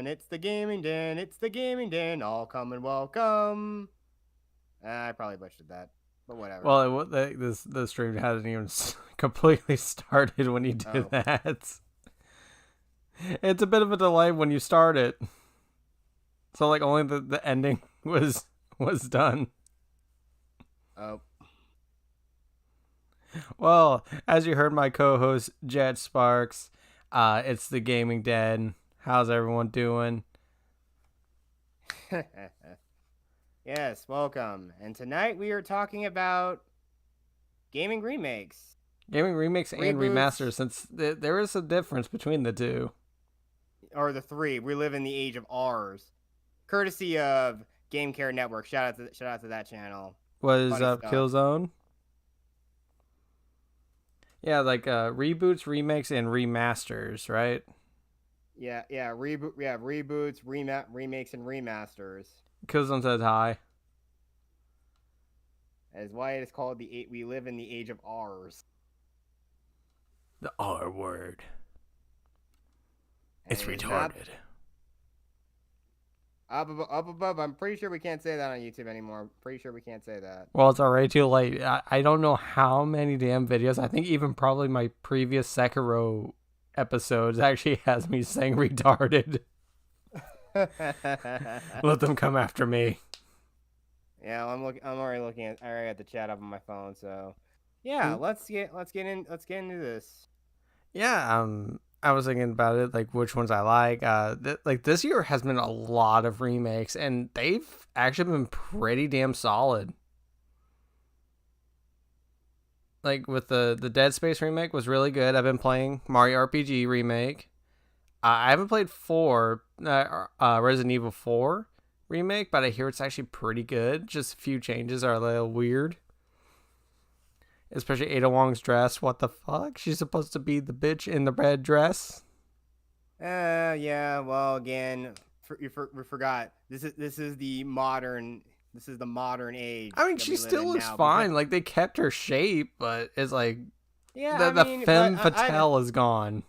And it's the gaming den. It's the gaming den. All come and welcome. I probably butchered that, but whatever. Well, the stream hasn't even completely started when you do Oh, that. It's a bit of a delay when you start it. So like only the ending was done. oh. Well, as you heard my co-host Jet Sparks, it's the Gaming Den. How's everyone doing? Yes, welcome. And tonight we are talking about gaming remakes, Gaming remakes and remasters, reboots, since there is a difference between the two. or the three. We live in the age of ours, courtesy of Game Care Network. Shout out to that channel. Was Funny stuff. Killzone? Yeah, like reboots, remakes, and remasters, right? We have reboots, remakes, and remasters. Killzone says hi. That is why it is called the. We live in the age of ours. The R word. And It's it is not retarded. up above. I'm pretty sure we can't say that on YouTube anymore. Pretty sure we can't say that. Well, it's already too late. I don't know how many damn videos. I think even probably my previous Sekiro episodes actually has me saying retarded. Let them come after me. Yeah, I'm already looking at. I already got the chat up on my phone. So, yeah, let's get into this. Yeah, I was thinking about it, like which ones I like. Like this year has been a lot of remakes, and they've actually been pretty damn solid. Like with the Dead Space remake was really good. I've been playing Mario RPG remake. I haven't played Resident Evil 4 remake, but I hear it's actually pretty good. Just a few changes are a little weird. Especially Ada Wong's dress. What the fuck? She's supposed to be the bitch in the red dress. Yeah. Well, again, we forgot. This is the modern. This is the modern age I mean, that she we live still in looks now. fine. Like they kept her shape, but it's like Yeah, the but femme fatale is gone.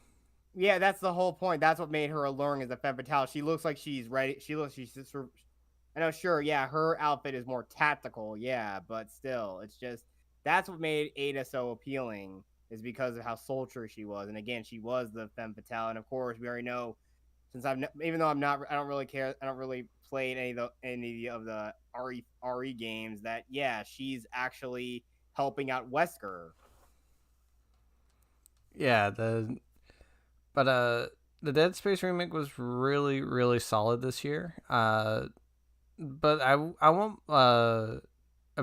yeah, that's the whole point. That's what made her alluring as a femme fatale. She looks like she's ready. She's just. I know, sure, yeah, her outfit is more tactical, yeah, but still, it's just that's what made Ada so appealing is because of how sultry she was, and again, she was the femme fatale, and of course, we already know since even though I don't really care, I don't really play any of the RE games that yeah, she's actually helping out Wesker. Yeah, the Dead Space remake was really solid this year. But I want a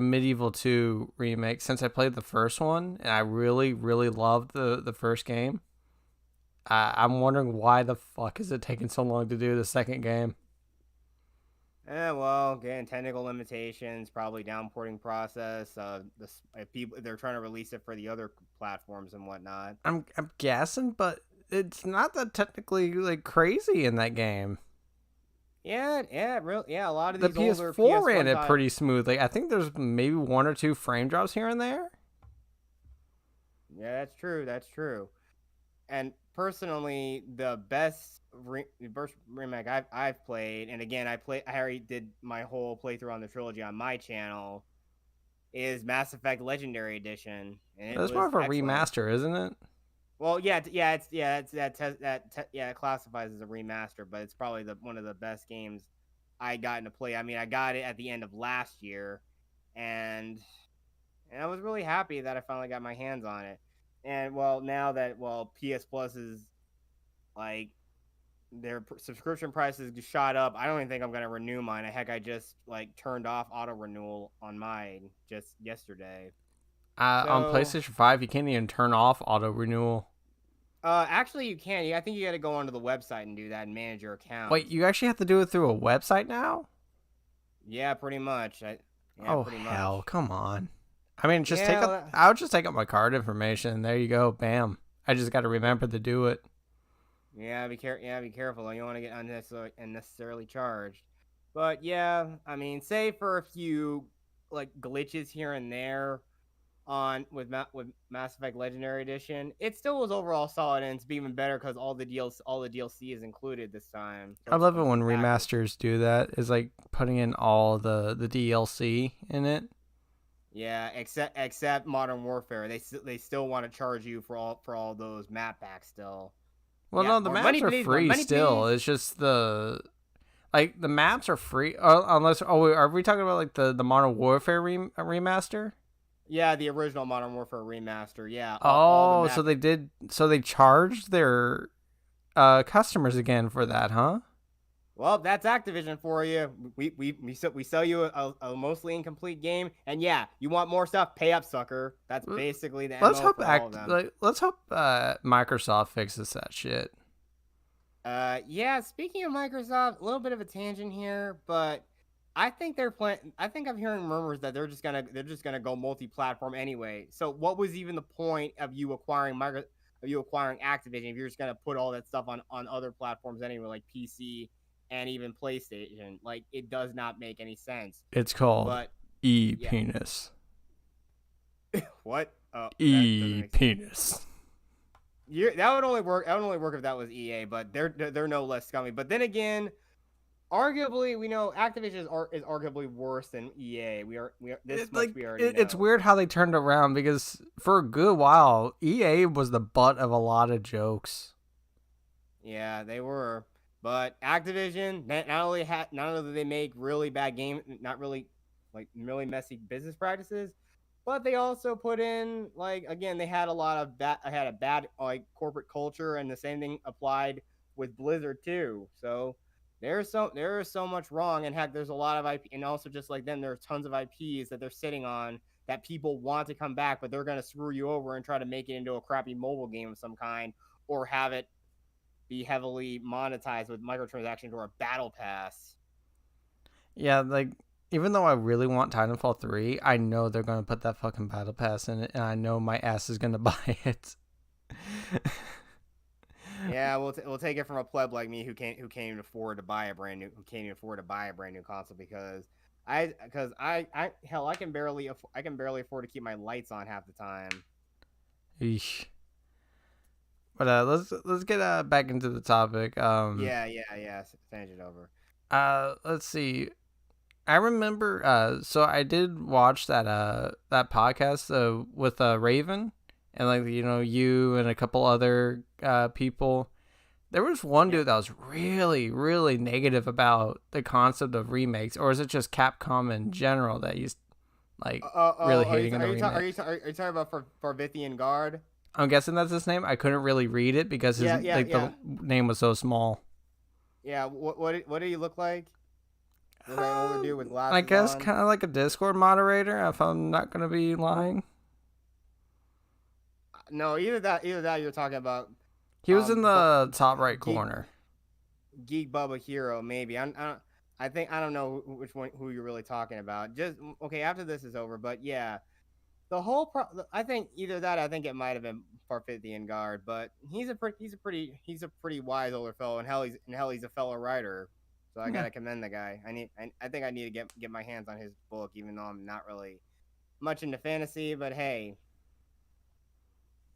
Medieval 2 remake since I played the first one and I really loved the first game. I'm wondering why the fuck is it taking so long to do the second game? Well, again, technical limitations, probably downporting process. If people if they're trying to release it for the other platforms and whatnot. I'm guessing, but it's not that technically like crazy in that game. Yeah. A lot of The these older PS4 ran PS1 it titles. pretty smoothly. I think there's maybe one or two frame drops here and there. Yeah, that's true. That's true. And personally, the best remake I've played, and again, I already did my whole playthrough on the trilogy on my channel, is Mass Effect Legendary Edition, and it That's more was of a excellent. remaster, isn't it? Well, it classifies as a remaster, but it's probably one of the best games I got to play. I mean, I got it at the end of last year, and I was really happy that I finally got my hands on it. And well, now that PS Plus is like their subscription prices shot up, I don't even think I'm gonna renew mine. Heck, I just like turned off auto renewal on mine just yesterday. On So PlayStation 5, you can't even turn off auto renewal. actually, you can. I think you got to go onto the website and do that and manage your account. Wait, you actually have to do it through a website now? Yeah, pretty much. Yeah, Oh pretty hell, much. come on. I mean, just take Yeah, up. I'll just take up my card information. There you go. Bam. I just got to remember to do it. be careful. You don't want to get unnecessarily charged. But yeah, I mean, say for a few like glitches here and there, on with Mass Effect Legendary Edition. It still was overall solid, and it's even better because all the DLC is included this time. So I it's a love it when complete package. remasters do that. Is like putting in all the DLC in it. Yeah, except Modern Warfare, they still want to charge you for all those map packs still. Well, Yeah, no, the more maps money, are please, more free money, still. please. It's just the maps are free unless are we talking about like the Modern Warfare remaster? Yeah, the original Modern Warfare remaster. Yeah, all the Oh, so map. they charged their customers again for that, huh? Well, that's Activision for you. We sell you a mostly incomplete game, and yeah, you want more stuff? Pay up, sucker. That's basically the Let's mo hope for all of them. Microsoft fixes that shit. Yeah. Speaking of Microsoft, a little bit of a tangent here, but I think they're planning. I think I'm hearing murmurs that they're just gonna go multi-platform anyway. So what was even the point of you acquiring Activision if you're just gonna put all that stuff on other platforms anyway, like PC and even PlayStation? Like it does not make any sense. It's called But yeah, e-penis. what? Oh, that doesn't make sense. E-penis. That would only work. That would only work if that was EA, but they're no less scummy. But then again, arguably, we know Activision is arguably worse than EA. We are this much we already It's know. weird how they turned around because for a good while EA was the butt of a lot of jokes. Yeah, they were. But Activision not only did they make really bad game, not really like really messy business practices, but they also put in like again they had a lot of had a bad like corporate culture, and the same thing applied with Blizzard too. So there is so much wrong, and heck, there's a lot of IP, and also just like them, there are tons of IPs that they're sitting on that people want to come back, but they're gonna screw you over and try to make it into a crappy mobile game of some kind, or have it be heavily monetized with microtransactions or a battle pass. Yeah, like even though I really want Titanfall 3, I know they're going to put that fucking battle pass in it and I know my ass is going to buy it. Yeah, we'll take it from a pleb like me who can't even afford to buy a brand new console because I hell I can barely afford to keep my lights on half the time. Eesh. But let's get back into the topic. Yeah. Finish it over. Let's see. I remember. So I did watch that podcast with Raven, and like you and a couple other people. There was one Yeah. dude that was really really negative about the concept of remakes, or is it just Capcom in general that he's like really hating on the remakes? Are you talking about for Vithian Guard? I'm guessing that's his name. I couldn't really read it because his Yeah. the name was so small. Yeah, what did he look like? Was that an older dude with I glasses guess on? kind of like a Discord moderator, if I'm not gonna be lying. No, either that you're talking about He was in the top right Geek corner. Geek Bubba Hero, maybe. I think I don't know which one who you're really talking about. Just okay after this is over, but yeah, I think either that I think it might have been Parfithian Guard, but he's a pretty wise older fellow, and hell he's a fellow writer. So I Yeah, gotta commend the guy. I think I need to get my hands on his book, even though I'm not really much into fantasy. But hey,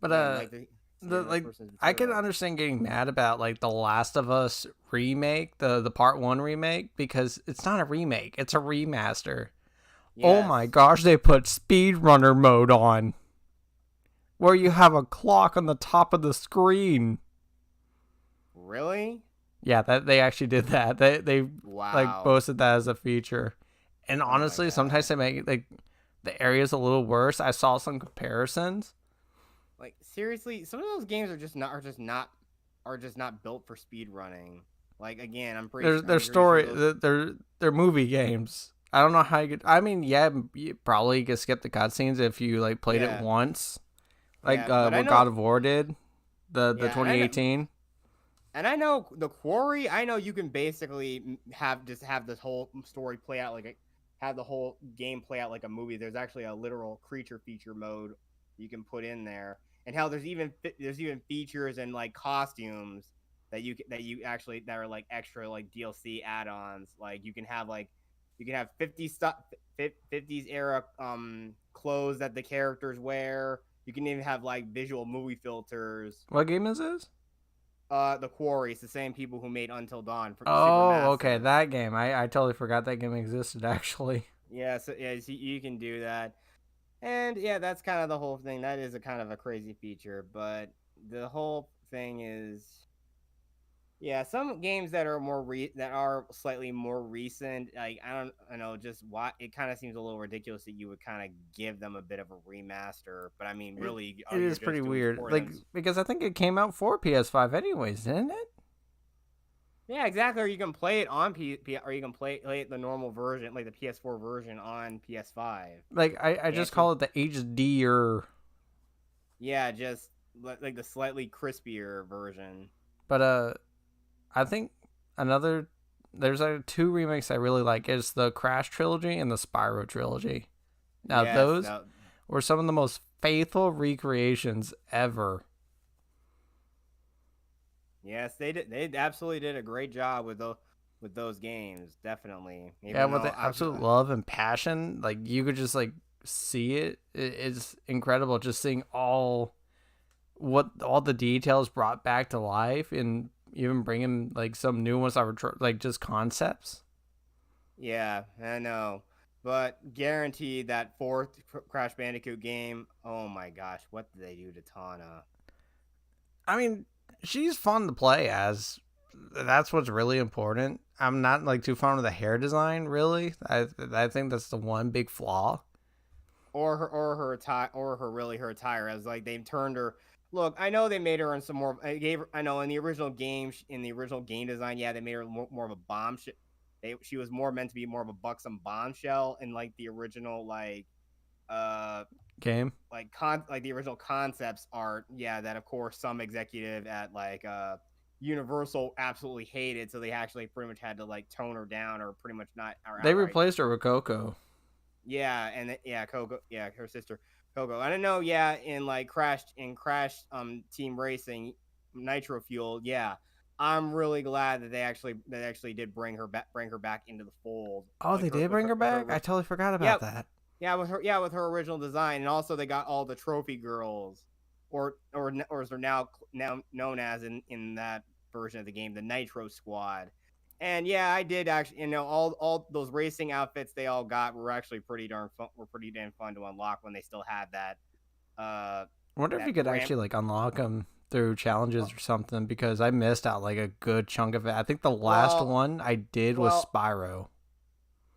but again, like to see the another like person's I can material. understand getting mad about like the Last of Us remake, the part one remake, because it's not a remake, it's a remaster. Oh my Yes, gosh, they put speedrunner mode on where you have a clock on the top of the screen. really? Yeah, that they actually did that. They like Wow. boasted that as a feature. And Oh my honestly, sometimes god. they make like the areas a little worse. I saw some comparisons. Like seriously, some of those games are just not built for speed running. Like again, Their I'm pretty sure story, those. their movie games. I don't know how you could. I mean, yeah, you probably could skip the cutscenes if you like played it Yeah, once, like but I what God know. of War did, the Yeah, 2018. and I know the quarry. I know you can basically have this whole story play out have the whole game play out like a movie. There's actually a literal creature feature mode you can put in there, and hell, there's even features and like costumes that you actually that are like extra like DLC add-ons. Like You can have 50s era clothes that the characters wear. You can even have like visual movie filters. What game is this? The Quarry. It's the same people who made Until Dawn for Oh, okay, Supermassive. that game. I totally forgot that game existed, actually. Yeah, so yeah, so you can do that. And yeah, that's kind of the whole thing. That is a kind of a crazy feature, but the whole thing is, yeah, some games that are that are slightly more recent, like I know, just why it kind of seems a little ridiculous that you would kind of give them a bit of a remaster. But I mean, It, really, it all you're is pretty just doing is weird. porting Like, them. because I think it came out for PS5 anyways, didn't it? Yeah, exactly. Or you can play it on or you can play it the normal version, like the PS4 version on PS5. Like, I Yeah, just call it the HD or. yeah, just like the slightly crispier version. But I think another there's two remakes I really like. It's the Crash trilogy and the Spyro trilogy. Now Yes, those that, were some of the most faithful recreations ever. yes, they did. They absolutely did a great job with those games. Definitely. Yeah, Even with though the absolute love and passion, like you could just like see it. It's incredible just seeing all the details brought back to life and even bringing like some new ones that were like just concepts. yeah, I know, but guaranteed that fourth Crash Bandicoot game. Oh my gosh, what did they do to Tana? I mean, she's fun to play as. That's what's really important. I'm not like too fond of the hair design, really. I think that's the one big flaw. Her attire as like they turned her. Look, I know they made her in some more. I know in the original game, in the original game design, yeah, they made her more of a bombshell. She was more meant to be more of a buxom bombshell in like the original uh Game. like the original concepts art. Yeah, that of course some executive at Universal absolutely hated, so they actually pretty much had to like tone her down or pretty much not or They outright. replaced her with Coco. Yeah, and yeah, Coco, yeah, her sister Coco. I don't know, yeah, in Crash Team Racing Nitro Fuel, yeah. I'm really glad that they actually did bring her back into the fold. Oh, Like they her did bring her with back. I her totally forgot yeah, about that. with her original design, and also they got all the trophy girls, or as they're now known as in that version of the game, the Nitro Squad. And yeah, I did actually, all those racing outfits they all got were actually pretty darn fun. Were pretty damn fun to unlock when they still had uh I wonder if you that could ramp. actually like unlock them through challenges or something because I missed out like a good chunk of it. I think the last Well, one I did was well, Spyro.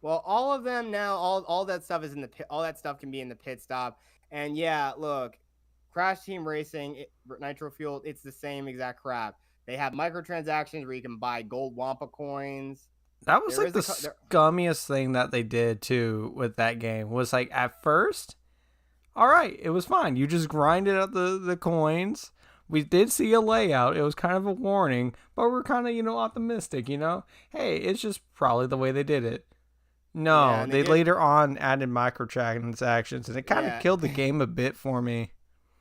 well, all of them now, all that stuff is in the pit. All that stuff can be in the pit stop. And yeah, look, Crash Team Racing, Nitro Fuel, it's the same exact crap. They have microtransactions where you can buy gold Wampa coins. That was There like is the there, scummiest thing that they did too with that game. Was like at first, all right, it was fine. You just grinded up the coins. We did see a layout. It was kind of a warning, but we're kind of optimistic. Hey, it's just probably the way they did it. yeah, No, and they they did, later on added microtransactions, and it kind of yeah. killed the game a bit for me.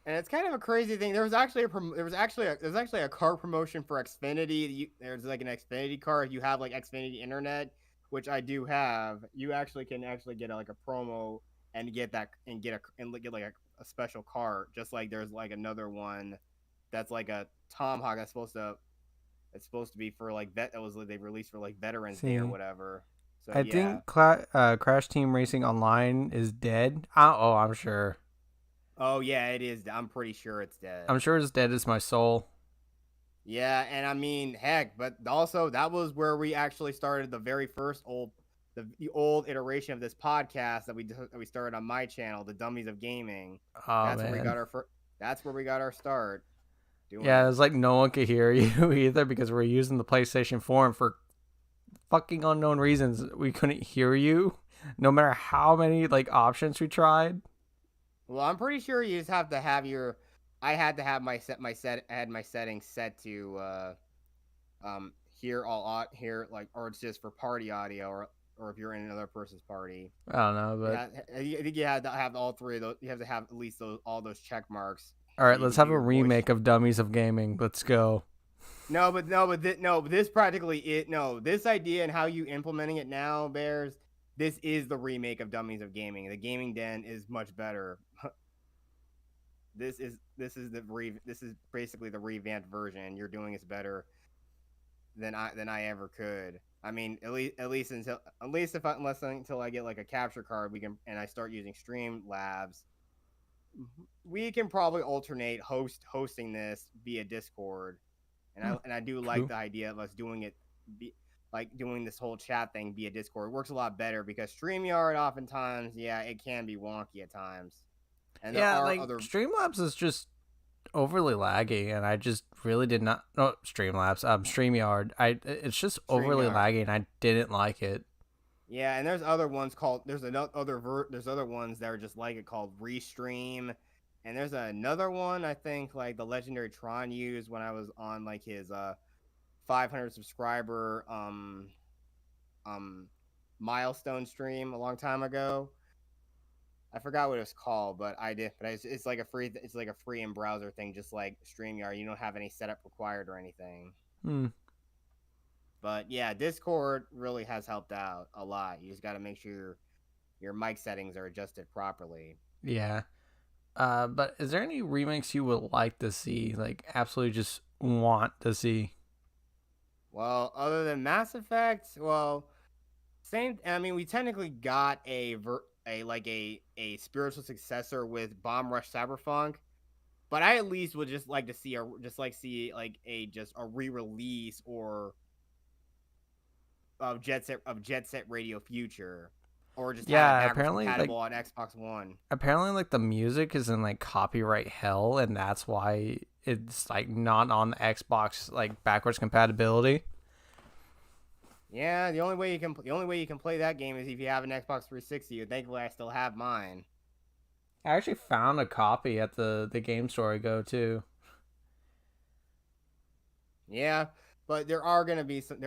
And it's kind of a crazy thing. There's actually a card promotion for Xfinity. There's like an Xfinity card. If you have like Xfinity Internet, which I do have, you actually can actually get like a promo and get that and get like a special card. Just like there's like another one that's like a Tomahawk that's supposed to be for like they released for like Veterans Day or See, whatever. So I yeah. think Crash Team Racing Online is dead. Oh, I'm sure. Oh yeah, it is. I'm pretty sure it's dead. I'm sure it's dead as my soul. Yeah, and I mean, heck, but also that was where we actually started the very first the old iteration of this podcast that we started on my channel, the Dummies of Gaming. Oh That's where we man. got our first. That's where we got our start doing Yeah, this. it's like no one could hear you either because we're using the PlayStation 4 and for fucking unknown reasons we couldn't hear you no matter how many like options we tried. Well, I'm pretty sure you just have to have your. I had to have I had my settings set to hear here like, or it's just for party audio, or if you're in another person's party. I don't know, but Yeah, I think you have to have all three of those. You have to have at least all those check marks all so right, you let's can have hear a your voice. remake of Dummies of Gaming. Let's go. No, but this practically it. No, this idea and how you implementing it now, Bears. this is the remake of Dummies of Gaming. The Gaming Den is much better. This is basically the revamped version. You're doing this better than I ever could. I mean, until I get like a capture card, and I start using Streamlabs, we can probably alternate hosting this via Discord, and I do like the idea of us doing it, like doing this whole chat thing via Discord. It works a lot better because StreamYard oftentimes, yeah, it can be wonky at times, and there Yeah, are like other. Streamlabs is just overly laggy, and I just really did not. No, Streamlabs, StreamYard. It's just overly StreamYard. laggy, and I didn't like it. Yeah, and there's other ones called there's other ones that are just like it called Restream, and there's another one I think like the legendary Tron used when I was on like his 500 subscriber milestone stream a long time ago. I forgot what it was called, but I did. But it's like a free in browser thing, just like StreamYard. You don't have any setup required or anything. Hmm. But yeah, Discord really has helped out a lot. You just got to make sure your mic settings are adjusted properly. Yeah. But is there any remakes you would like to see? Like, absolutely just want to see? Well, other than Mass Effect, well, same. I mean, we technically got a spiritual successor with Bomb Rush Cyberpunk, but I at least would just like to see a re-release or of Jet Set Radio Future, or just have it Yeah, backwards apparently, compatible on Xbox One. like the music is in like copyright hell, and that's why it's like not on the Xbox like backwards compatibility. Yeah, the only way you can play that game is if you have an Xbox 360. Thankfully, I still have mine. I actually found a copy at the game store I go to. Yeah, but there are gonna be some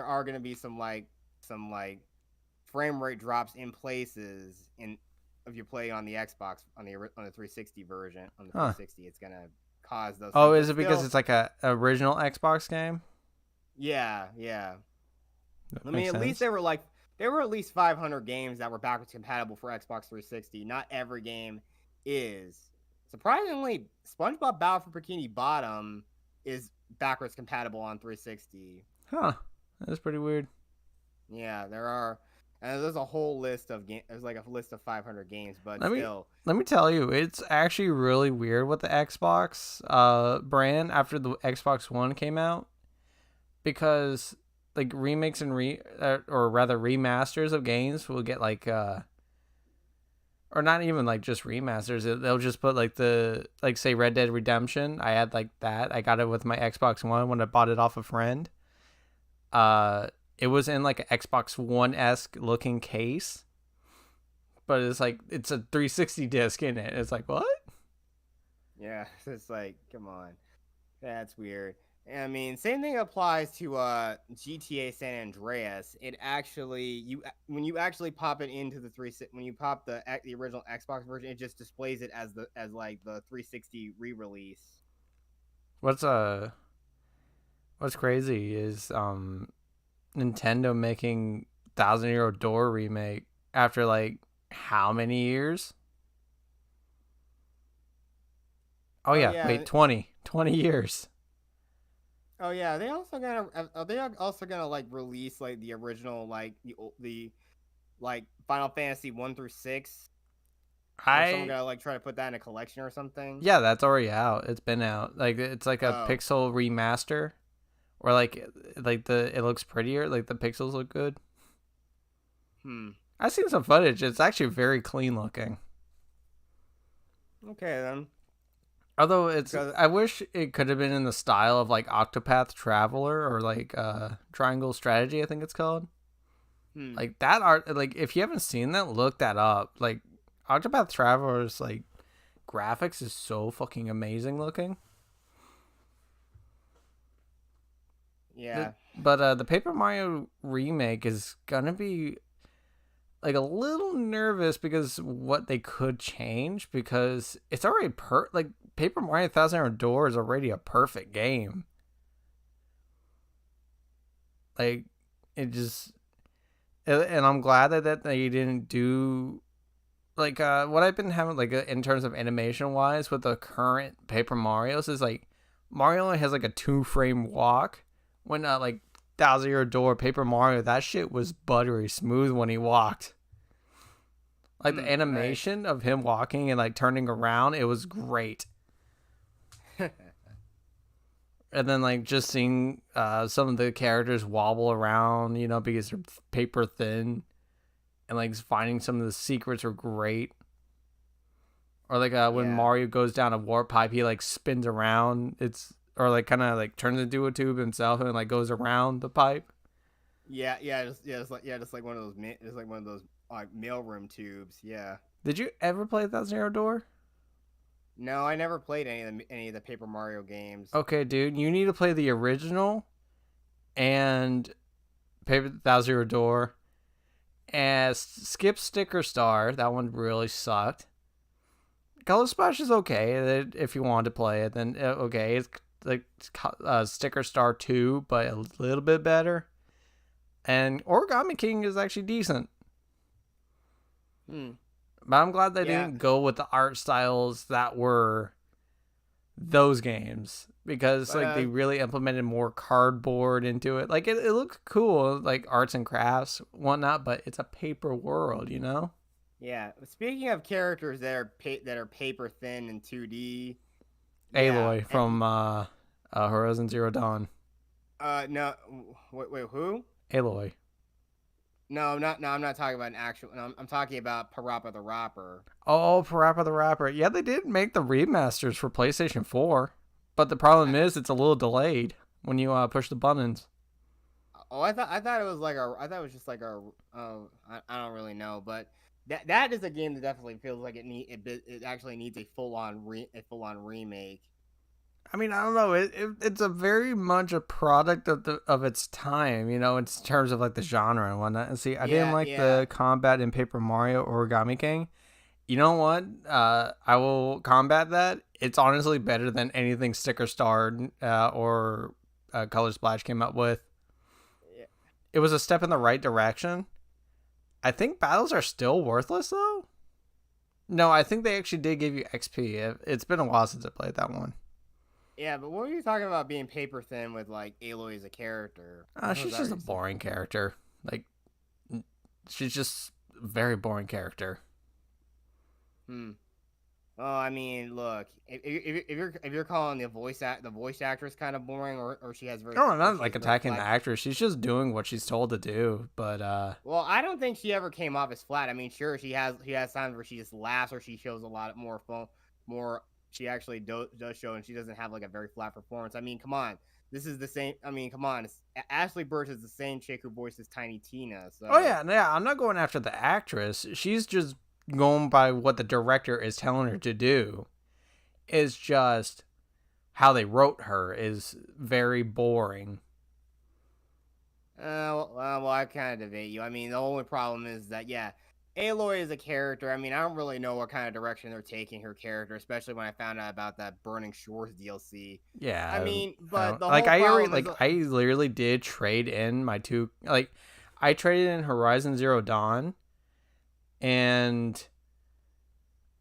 frame rate drops in places in if you play on the Xbox on the 360 version on the Huh. 360. It's gonna cause those. Oh, things, is it because it's like a original Xbox game? Yeah. That I mean, makes at least sense. there were at least 500 games that were backwards compatible for Xbox 360. Not every game is. Surprisingly, SpongeBob Battle for Bikini Bottom is backwards compatible on 360. Huh. That's pretty weird. Yeah, there are, and there's a whole list of game. There's like a list of 500 games, but Let me still, let me tell you, it's actually really weird with the Xbox brand after the Xbox One came out, because like remakes and or rather remasters of games will get like or not even like just remasters. They'll just put like say Red Dead Redemption. I had like that. I got it with my Xbox One when I bought it off a friend. It was in like an Xbox One-esque looking case, but it's like it's a 360 disc in it. It's like, what? yeah, it's like, come on, that's weird. I mean, same thing applies to GTA San Andreas. It actually when you actually pop it into the when you pop the original Xbox version, it just displays it as the 360 re-release. What's crazy is Nintendo making Thousand Year Door remake after like how many years? Oh yeah, yeah. wait, 20 years. Oh yeah, they also gonna like release like the original like the like Final Fantasy 1 through 6. Or someone gotta like try to put that in a collection or something. Yeah, that's already out. It's been out. Like it's like a pixel remaster, or like it looks prettier. Like the pixels look good. I've seen some footage. It's actually very clean looking. Okay then. Although I wish it could have been in the style of like Octopath Traveler or like Triangle Strategy, I think it's called. Like that art, like if you haven't seen that, look that up. Like Octopath Traveler's like graphics is so fucking amazing looking. Yeah. But the Paper Mario remake is gonna be like a little nervous because what they could change, because it's already like Paper Mario Thousand Year Door is already a perfect game. Like it and I'm glad that they didn't do like what I've been having like in terms of animation wise with the current Paper Mario's is like Mario only has like a 2 frame walk when like Thousand Year Door Paper Mario, that shit was buttery smooth when he walked. Like the Right. animation of him walking and like turning around, it was great. And then like just seeing some of the characters wobble around, you know, because they're paper thin, and like finding some of the secrets were great. Or like when Yeah. Mario goes down a warp pipe, he like spins around. It's or like kind of like turns into a tube himself and like goes around the pipe. Just like one of those, it's like one of those like mailroom tubes. Yeah. Did you ever play that Zero Door? No, I never played any of the Paper Mario games. Okay, dude, you need to play the original and Paper Thousand Zero Door and skip Sticker Star. That one really sucked. Color Splash is okay if you want to play it. Then okay, it's like Sticker Star 2, but a little bit better. And Origami King is actually decent. Hmm. But I'm glad they Yeah. didn't go with the art styles that were those games because But like they really implemented more cardboard into it. Like it looks cool, like arts and crafts, whatnot, but it's a paper world, you know? yeah. Speaking of characters that are paper thin and 2D, yeah. Aloy from Horizon Zero Dawn. No. Wait. Who? Aloy. No, I'm not. No, I'm not talking about an actual. No, I'm talking about Parappa the Rapper. Oh, Parappa the Rapper. Yeah, they did make the remasters for PlayStation 4, but the problem I, is it's a little delayed when you push the buttons. oh, I thought it was like a. I thought it was just like a. I don't really know, but that is a game that definitely feels like it actually needs a full on remake. I mean, I don't know. It's a very much a product of its time, you know, in terms of like the genre and whatnot. And see, I didn't Yeah, like yeah. the combat in Paper Mario Origami King. You know what? I will combat that. It's honestly better than anything Sticker Star or Color Splash came up with. Yeah. It was a step in the right direction. I think battles are still worthless though. No, I think they actually did give you XP. It's been a while since I played that one. Yeah, but what were you talking about being paper thin with like Aloy as a character? What was She's that just a you said? boring character. Like, she's just a very boring character. Hmm. Well, I mean, look, if you're calling the voice actress kind of boring, or she has very Oh, or not she like has very attacking the flat. actress. She's just doing what she's told to do. But Well, I don't think she ever came off as flat. I mean, sure, she has times where she just laughs or she shows a lot more fun, more. She actually does show, and she doesn't have like a very flat performance. I mean, come on, this is the same. I mean, come on, Ashley Burch is the same chick who voices Tiny Tina. oh So yeah, I'm not going after the actress. She's just going by what the director is telling her to do. It's just how they wrote her is very boring. well, I kind of debate you. I mean, the only problem is that, yeah, Aloy is a character. I mean, I don't really know what kind of direction they're taking her character, especially when I found out about that Burning Shores DLC. I Yeah, mean, I but don't the like. whole I already problem is, like. I literally did trade in my two. Like, I traded in Horizon Zero Dawn and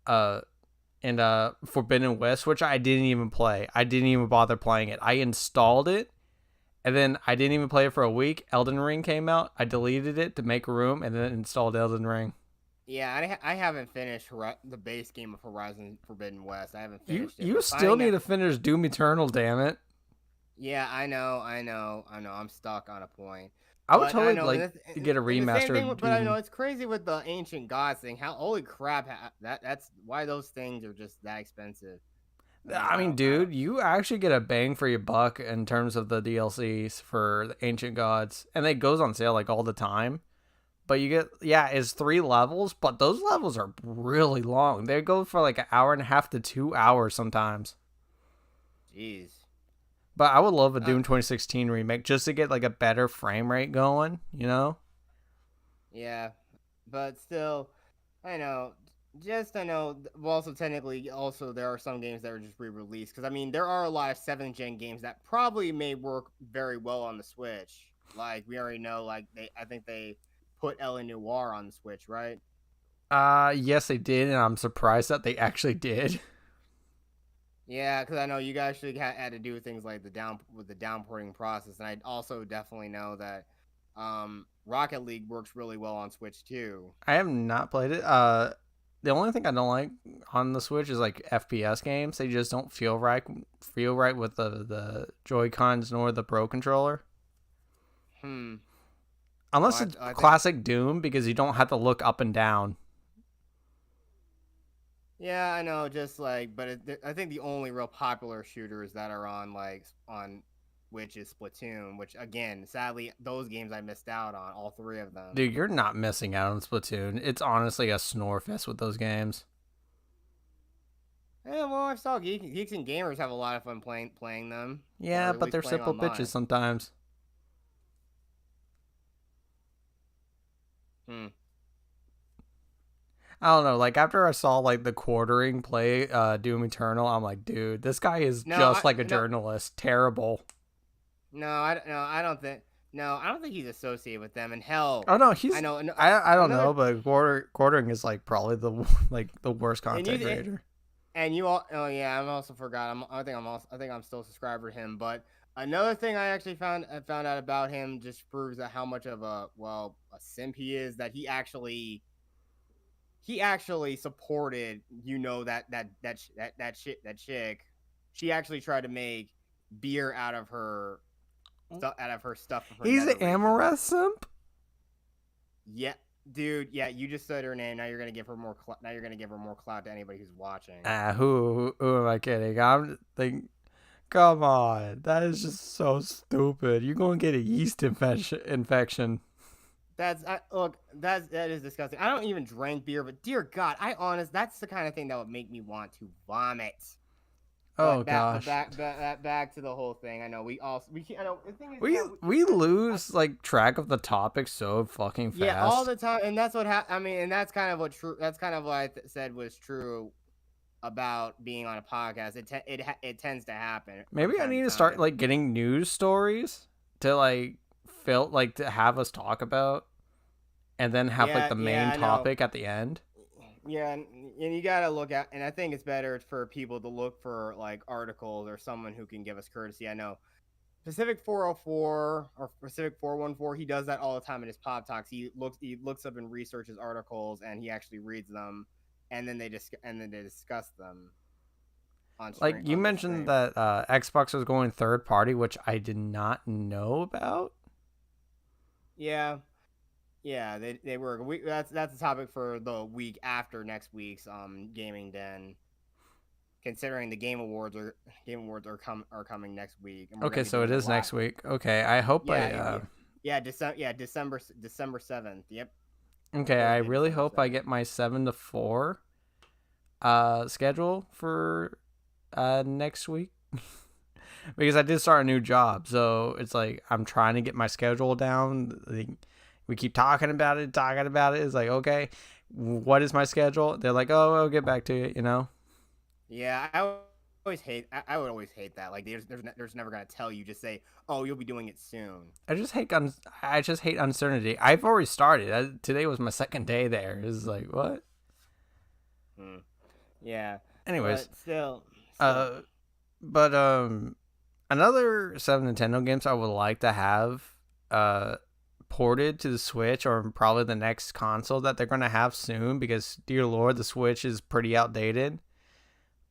uh Forbidden West, which I didn't even play. I didn't even bother playing it. I installed it and then I didn't even play it for a week. Elden Ring came out. I deleted it to make room and then installed Elden Ring. yeah, I haven't finished the base game of Horizon Forbidden West. I haven't You finished it, you but still finding need out, to finish Doom Eternal, damn it. yeah, I know. I'm stuck on a point. I would But I totally know, like to get a and the same remaster thing. of But I know Doom. it's crazy with the ancient gods thing. How holy crap! That's why those things are just that expensive. Like I mean, I don't. dude, you actually get a bang for your buck in terms of the DLCs for the Ancient Gods, and it goes on sale like all the time. But you get, yeah, it's 3 levels, but those levels are really long. They go for like an hour and a half to 2 hours sometimes. Jeez. But I would love a Uh, Doom 2016 remake just to get like a better frame rate going, you know? yeah, but still, I know. Just I know. Well, also technically, also there are some games that are just re-released because I mean there are a lot of 7th gen games that probably may work very well on the Switch. Like we already know, like I think they put L.A. Noire on the Switch, right? Yes, they did, and I'm surprised that they actually did. Yeah, because I know you guys actually had to do things like the downporting process, and I also definitely know that Rocket League works really well on Switch too. I have not played it. The only thing I don't like on the Switch is like FPS games. They just don't feel right with the Joy Cons nor the Pro controller. Hmm. Well, Unless it's I think classic Doom, because you don't have to look up and down. yeah, I know. Just like, but I think the only real popular shooters that are on which is Splatoon, which again, sadly, those games I missed out on all three of them. Dude, you're not missing out on Splatoon. It's honestly a snore fest with those games. Yeah, well, I saw geeks and gamers have a lot of fun playing them, or Yeah, at but least they're playing simple bitches online. sometimes. Hmm. I don't know. Like after I saw like the quartering play Doom Eternal, I'm like, dude, this guy is No, just like a no, journalist. Terrible. no, I don't think. No, I don't think he's associated with them. And hell, Oh no, I know I don't know, another. but quartering is like probably the like the worst And content you creator. and you all. Oh yeah, I'm also forgot. I think I'm still a subscriber to him. But another thing I found out about him just proves that how much of a simp he is. That he actually supported that chick. She actually tried to make beer out of her stuff from her He's an nether Amaranth regions. simp. Yeah, dude. Yeah, you just said her name. Now you're gonna give her more. Now you're gonna give her more clout to anybody who's watching. Who am I kidding? I'm think. Come on, that is just so stupid. You're gonna get a yeast infection. That is disgusting. I don't even drink beer, but dear God, that's the kind of thing that would make me want to vomit. Oh gosh. Back to the whole thing. I know we can't. I know the thing is, We yeah, we lose like track of the topic so fucking yeah, all fast. the time, and that's I mean, and that's kind of what true. That's kind of what said was true about being on a podcast. It tends to happen from Maybe I time need to to start time. like getting news stories to like fill like to have us talk about, and then have like Yeah, the yeah, main I know. topic at the end. Yeah, and you gotta look at, and I think it's better for people to look for like articles or someone who can give us courtesy. I know Pacific 404 or Pacific 414, he does that all the time in his pop talks. He looks up and researches articles and he actually reads them, and then they discuss them on Like stream you on the mentioned stream. that Xbox was going third party, which I did not know about. Yeah, yeah, they were. That's a topic for the week after next week's gaming den. Considering the Game Awards are coming next week, and we're gonna Okay, be so doing it the is last. next week. Okay, I hope Yeah, I December 7th. Yep, okay, I Thursday, really December hope I 7th. get my 7 to 4 schedule for next week. Because I did start a new job, so it's like I'm trying to get my schedule down. Like, we keep talking about it. It's like, okay, what is my schedule? They're like, oh, I'll get back to you. You know, Yeah, I would always hate that. Like there's never gonna tell you. Just say, oh, you'll be doing it soon. I just hate uncertainty. I've already started. Today was my second day there. It's like what? Hmm. Yeah, Anyways, but still. uh, but another Seven Nintendo games I would like to have ported to the Switch, or probably the next console that they're gonna have soon, because dear lord, the Switch is pretty outdated.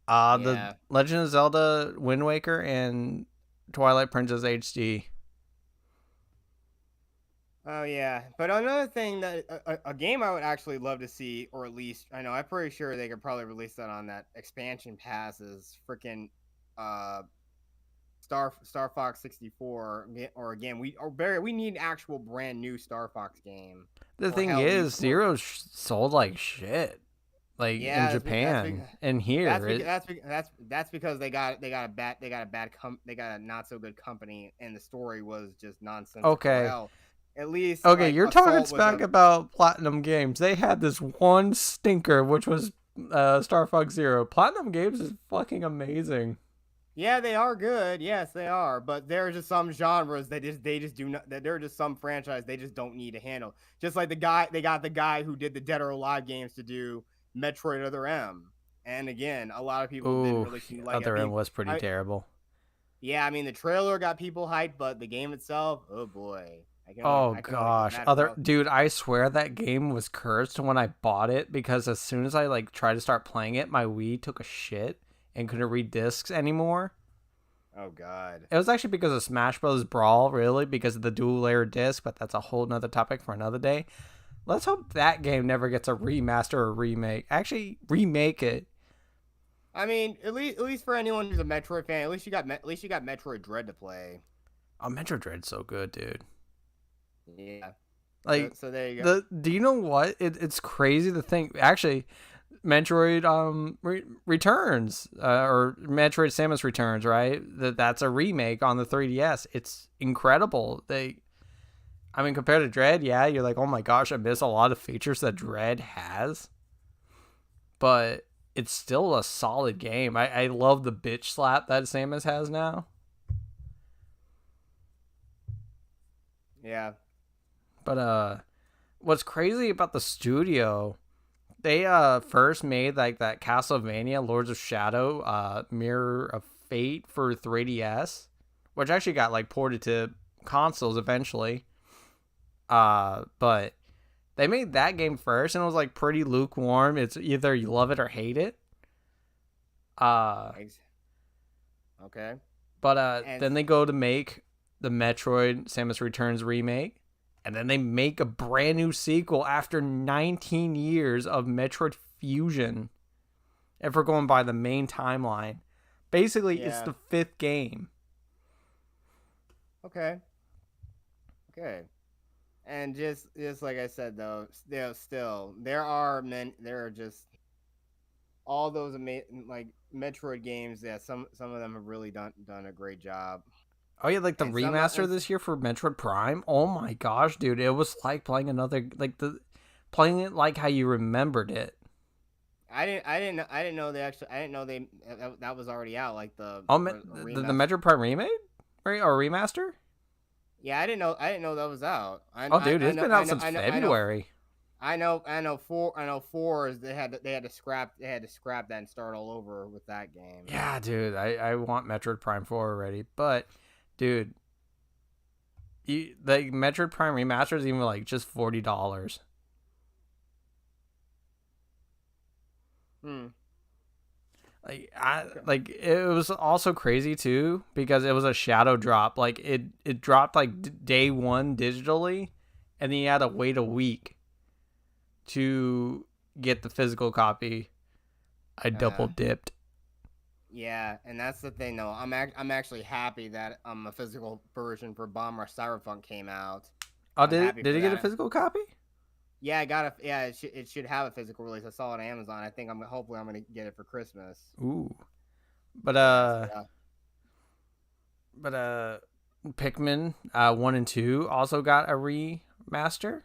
The Yeah. Legend of Zelda Wind Waker and Twilight Princess HD. Oh yeah, but another thing that a game I would actually love to see, or at least I know I'm pretty sure they could probably release that on that expansion pass is freaking uh Star Fox 64 or again we need an actual brand new Star Fox game, The or thing hell we is, or Zero sold like shit, like in yeah Japan and here. that's because they got a they got a not so good company, and the story was just nonsensical. Okay, Hell, at least okay, like you're talking Assault was smack a about Platinum Games. They had this one stinker, which was Star Fox Zero. Platinum Games is fucking amazing. Yeah, they are good. Yes, they are. But there are just some genres that they just do not. That there are just some franchise they just don't need to handle. Just like they got the guy who did the Dead or Alive games to do Metroid Other M. And again, a lot of people didn't Ooh, really seem to like it. Other End was pretty I terrible. yeah, I mean the trailer got people hyped, but the game itself, oh boy, Oh I can only gosh, imagine other how. dude, I swear that game was cursed when I bought it because as soon as I like tried to start playing it, my Wii took a shit and couldn't read discs anymore. Oh god. It was actually because of Smash Bros. Brawl, really, because of the dual layer disc, but that's a whole nother topic for another day. Let's hope that game never gets a remaster or remake. Actually, remake it. I mean, at least for anyone who's a Metroid fan, at least you got Metroid Dread to play. Oh, Metro Dread's so good, dude. Yeah. Like So there you go. do you know what? It's crazy to think. Actually, Metroid returns or Metroid Samus Returns, right? That's a remake on the 3DS. It's incredible. I mean, compared to Dread, yeah, you're like, oh my gosh, I miss a lot of features that Dread has, but it's still a solid game. I love the bitch slap that Samus has now. Yeah. But what's crazy about the studio? They first made like that Castlevania Lords of Shadow Mirror of Fate for 3DS, which actually got like ported to consoles eventually. But they made that game first and it was like pretty lukewarm. It's either you love it or hate it. Uh Okay. but And then they go to make the Metroid Samus Returns remake. And then they make a brand new sequel after 19 years of Metroid Fusion. If we're going by the main timeline. Basically, it's yeah. the fifth game. Okay. Okay. And just like I said though, still there are just all those like Metroid games. Yeah, some of them have really done a great job. Oh yeah, like the And some remaster and this year for Metroid Prime. Oh my gosh, dude, it was like playing another playing it like how you remembered it. I didn't know they actually I didn't know that was already out like Oh, a the remaster. Metroid Prime remake, right, or remaster? Yeah, I didn't know that was out. Oh, dude, it's been out since February. I know four is they had to scrap that and start all over with that game. Yeah, dude, I want Metroid Prime 4 already, but dude, the Metroid Prime remaster is even like just $40. Hmm. Like it was also crazy too because it was a shadow drop. Like it dropped like day one digitally, and then you had to wait a week to get the physical copy. I double Uh, dipped. yeah, and that's the thing though. I'm actually happy that a physical version for Bomber Cyberpunk came out. Oh, I'm happy did for it get a that. physical copy? Yeah, I got a yeah. It should have a physical release. I saw it on Amazon. I think hopefully I'm gonna get it for Christmas. Ooh, but Yeah, so yeah. but Pikmin 1 and 2 also got a remaster.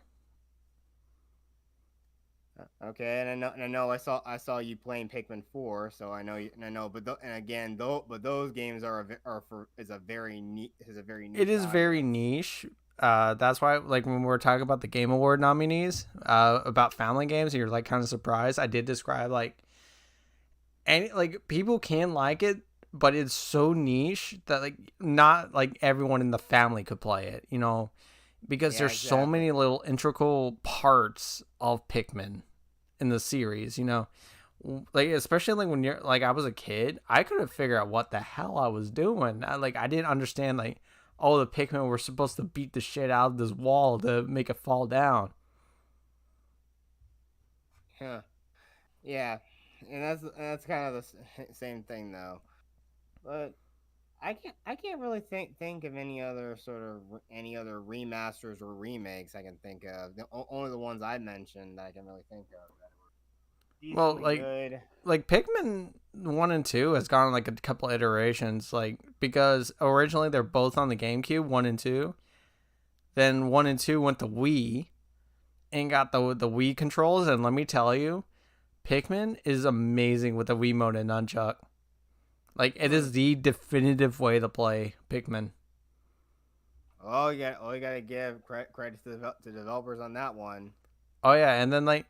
Okay, and I know I saw you playing Pikmin 4, so I know and I know, and again, though, but those games are for is a very It niche is very audience. niche. That's why, like, when we were talking about the Game Award nominees, about family games, you're like kind of surprised. I did describe like any like people can like it, but it's so niche that like not like everyone in the family could play it. Because Yeah, there's so exactly. many little integral parts of Pikmin in the series. Like especially like when you're like I was a kid, I couldn't figure out what the hell I was doing. I didn't understand like oh the Pikmin were supposed to beat the shit out of this wall to make it fall down. Huh. Yeah, and that's kind of the same thing though. But I can't really think of any other any other remasters or remakes I can think of. Only the ones I mentioned that I can really think of that were Well, decently good. like Pikmin 1 and 2 has gone like a couple iterations like because originally they're both on the GameCube 1 and 2. Then 1 and 2 went to Wii and got the Wii controls and let me tell you Pikmin is amazing with the Wiimote and nunchuck. Like, it is the definitive way to play Pikmin. You gotta give credit to developers on that one. Oh yeah, and then like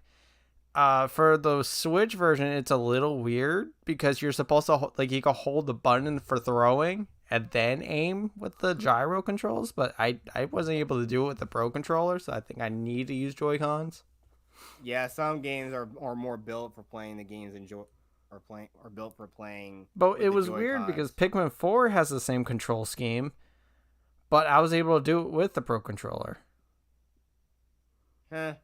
for the Switch version, it's a little weird because you're supposed to like you can hold the button for throwing and then aim with the gyro controls, but I wasn't able to do it with the Pro controller, so I think I need to use Joy Cons. Yeah, some games are more built for playing the games or built for playing But with it the was Joy weird because Cons. Pikmin 4 has the same control scheme, but I was able to do it with the Pro controller. Huh.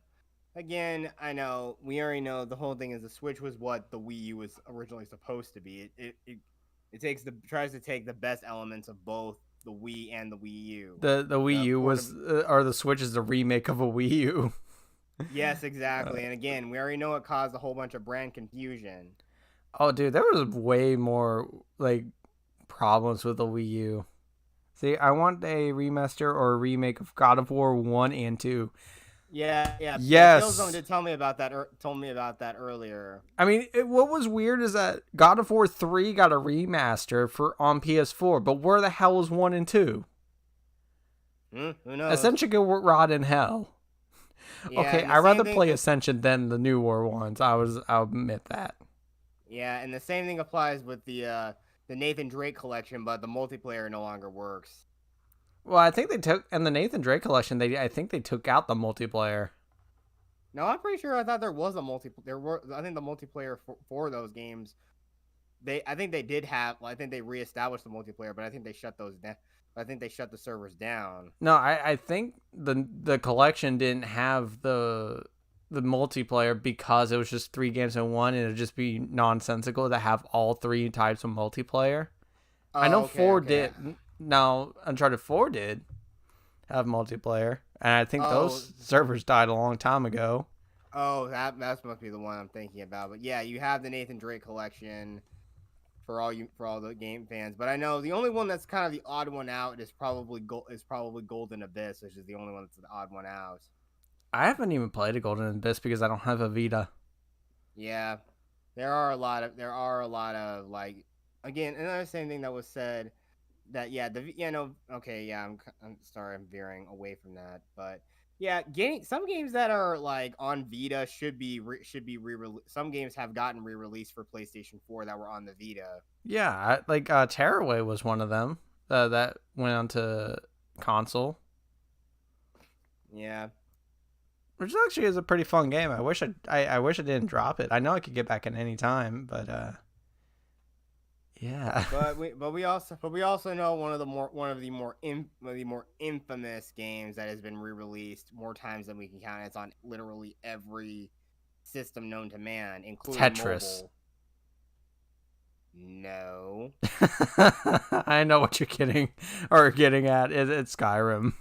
Again, I know we already know the whole thing is the Switch was what the Wii U was originally supposed to be. It tries to take the best elements of both the Wii and the Wii U. The Wii U was or the Switch is the remake of a Wii U. Yes, exactly. And again, we already know it caused a whole bunch of brand confusion. Oh, dude, there was way more like problems with the Wii U. See, I want a remaster or a remake of God of War 1 and 2. Yeah. Yes. Killzone did tell me about that. Told me about that earlier. I mean, what was weird is that God of War 3 got a remaster on PS4, but where the hell was 1 and 2? Who knows? Ascension could rot in hell. Yeah, Okay, I'd rather play Ascension than the New War ones. I'll admit that. Yeah, and the same thing applies with the Nathan Drake collection, but the multiplayer no longer works. Well, I think they took in the Nathan Drake collection. I think they took out the multiplayer. No, I'm pretty sure. I thought there was a multiplayer. I think the multiplayer for those games. I think they did have. Well, I think they reestablished the multiplayer, but I think they shut those down. I think they shut the servers down. No, I think the collection didn't have the multiplayer because it was just 3 games in one, and it'd just be nonsensical to have all 3 types of multiplayer. Oh, I know okay, 4 okay. did. Now Uncharted 4 did have multiplayer, and I think those servers died a long time ago. Oh, that must be the one I'm thinking about. But yeah, you have the Nathan Drake collection for all the game fans. But I know the only one that's kind of the odd one out is probably Golden Abyss, which is the only one that's the odd one out. I haven't even played a Golden Abyss because I don't have a Vita. Yeah, there are a lot of like, again, another same thing that was said that I'm sorry, I'm veering away from that, but yeah, some games that are like on Vita should be re-released. Some games have gotten re-released for PlayStation 4 that were on the Vita. Yeah, like Tearaway was one of them that went onto console. Yeah, which actually is a pretty fun game. I wish I wish I didn't drop it. I know I could get back at any time, but yeah. But we also know one of the more infamous games that has been re-released more times than we can count. It's on literally every system known to man, including Tetris. Mobile. No. I know what you're getting at. It's Skyrim.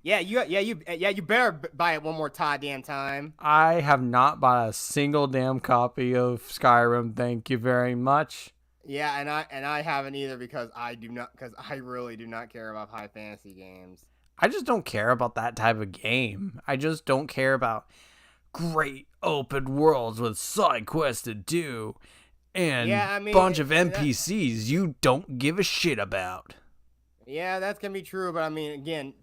Yeah, you better buy it one more damn time. I have not bought a single damn copy of Skyrim. Thank you very much. Yeah, and I haven't either because I really do not care about high fantasy games. I just don't care about that type of game. I just don't care about great open worlds with side quests to do and bunch of NPCs you don't give a shit about. Yeah, that's gonna be true, but I mean, again,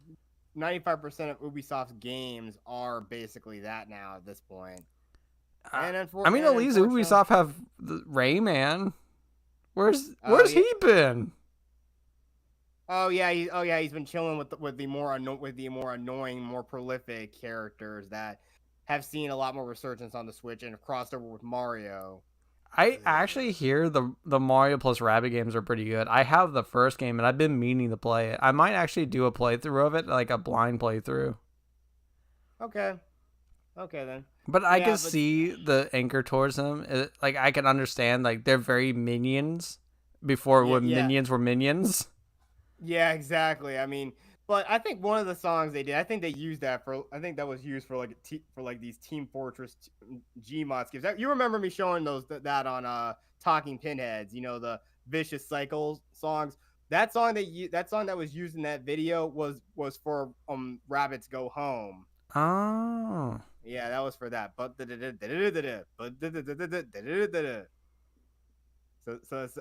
95% of Ubisoft's games are basically that now at this point. And I mean, at least Ubisoft have Rayman. Where's he been? He's been chilling with the more annoying, more prolific characters that have seen a lot more resurgence on the Switch and have crossed over with Mario. I actually hear the Mario plus Rabbids games are pretty good. I have the first game and I've been meaning to play it. I might actually do a playthrough of it, like a blind playthrough. Okay then. But I can see the anchor towards them. Like I can understand, like they're very Minions before Minions were Minions. Yeah, exactly. I mean, but I think one of the songs they did, I think they used that I think that was used for these Team Fortress Gmod skips. You remember me showing that on Talking Pinheads, the Vicious Cycles songs. That song that was used in that video was for Rabbids Go Home. Oh. Yeah, that was for that. But So is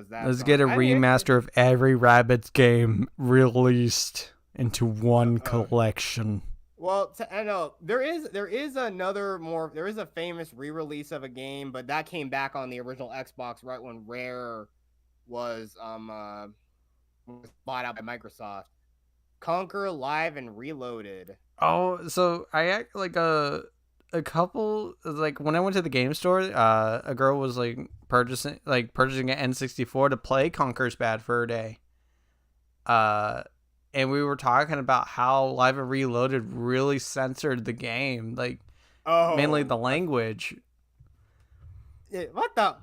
that Let's song? get a I mean, remaster of every Rabbids game released into one uh, collection. well, I know there is another more there is a famous re-release of a game, but that came back on the original Xbox right when Rare was was bought out by Microsoft. Conquer Live and Reloaded. Oh, so I act like a couple like when I went to the game store, a girl was like purchasing an N64 to play Conker's Bad Fur Day. Uh and we were talking about how Live and Reloaded really censored the game, like mainly the Oh, language. what the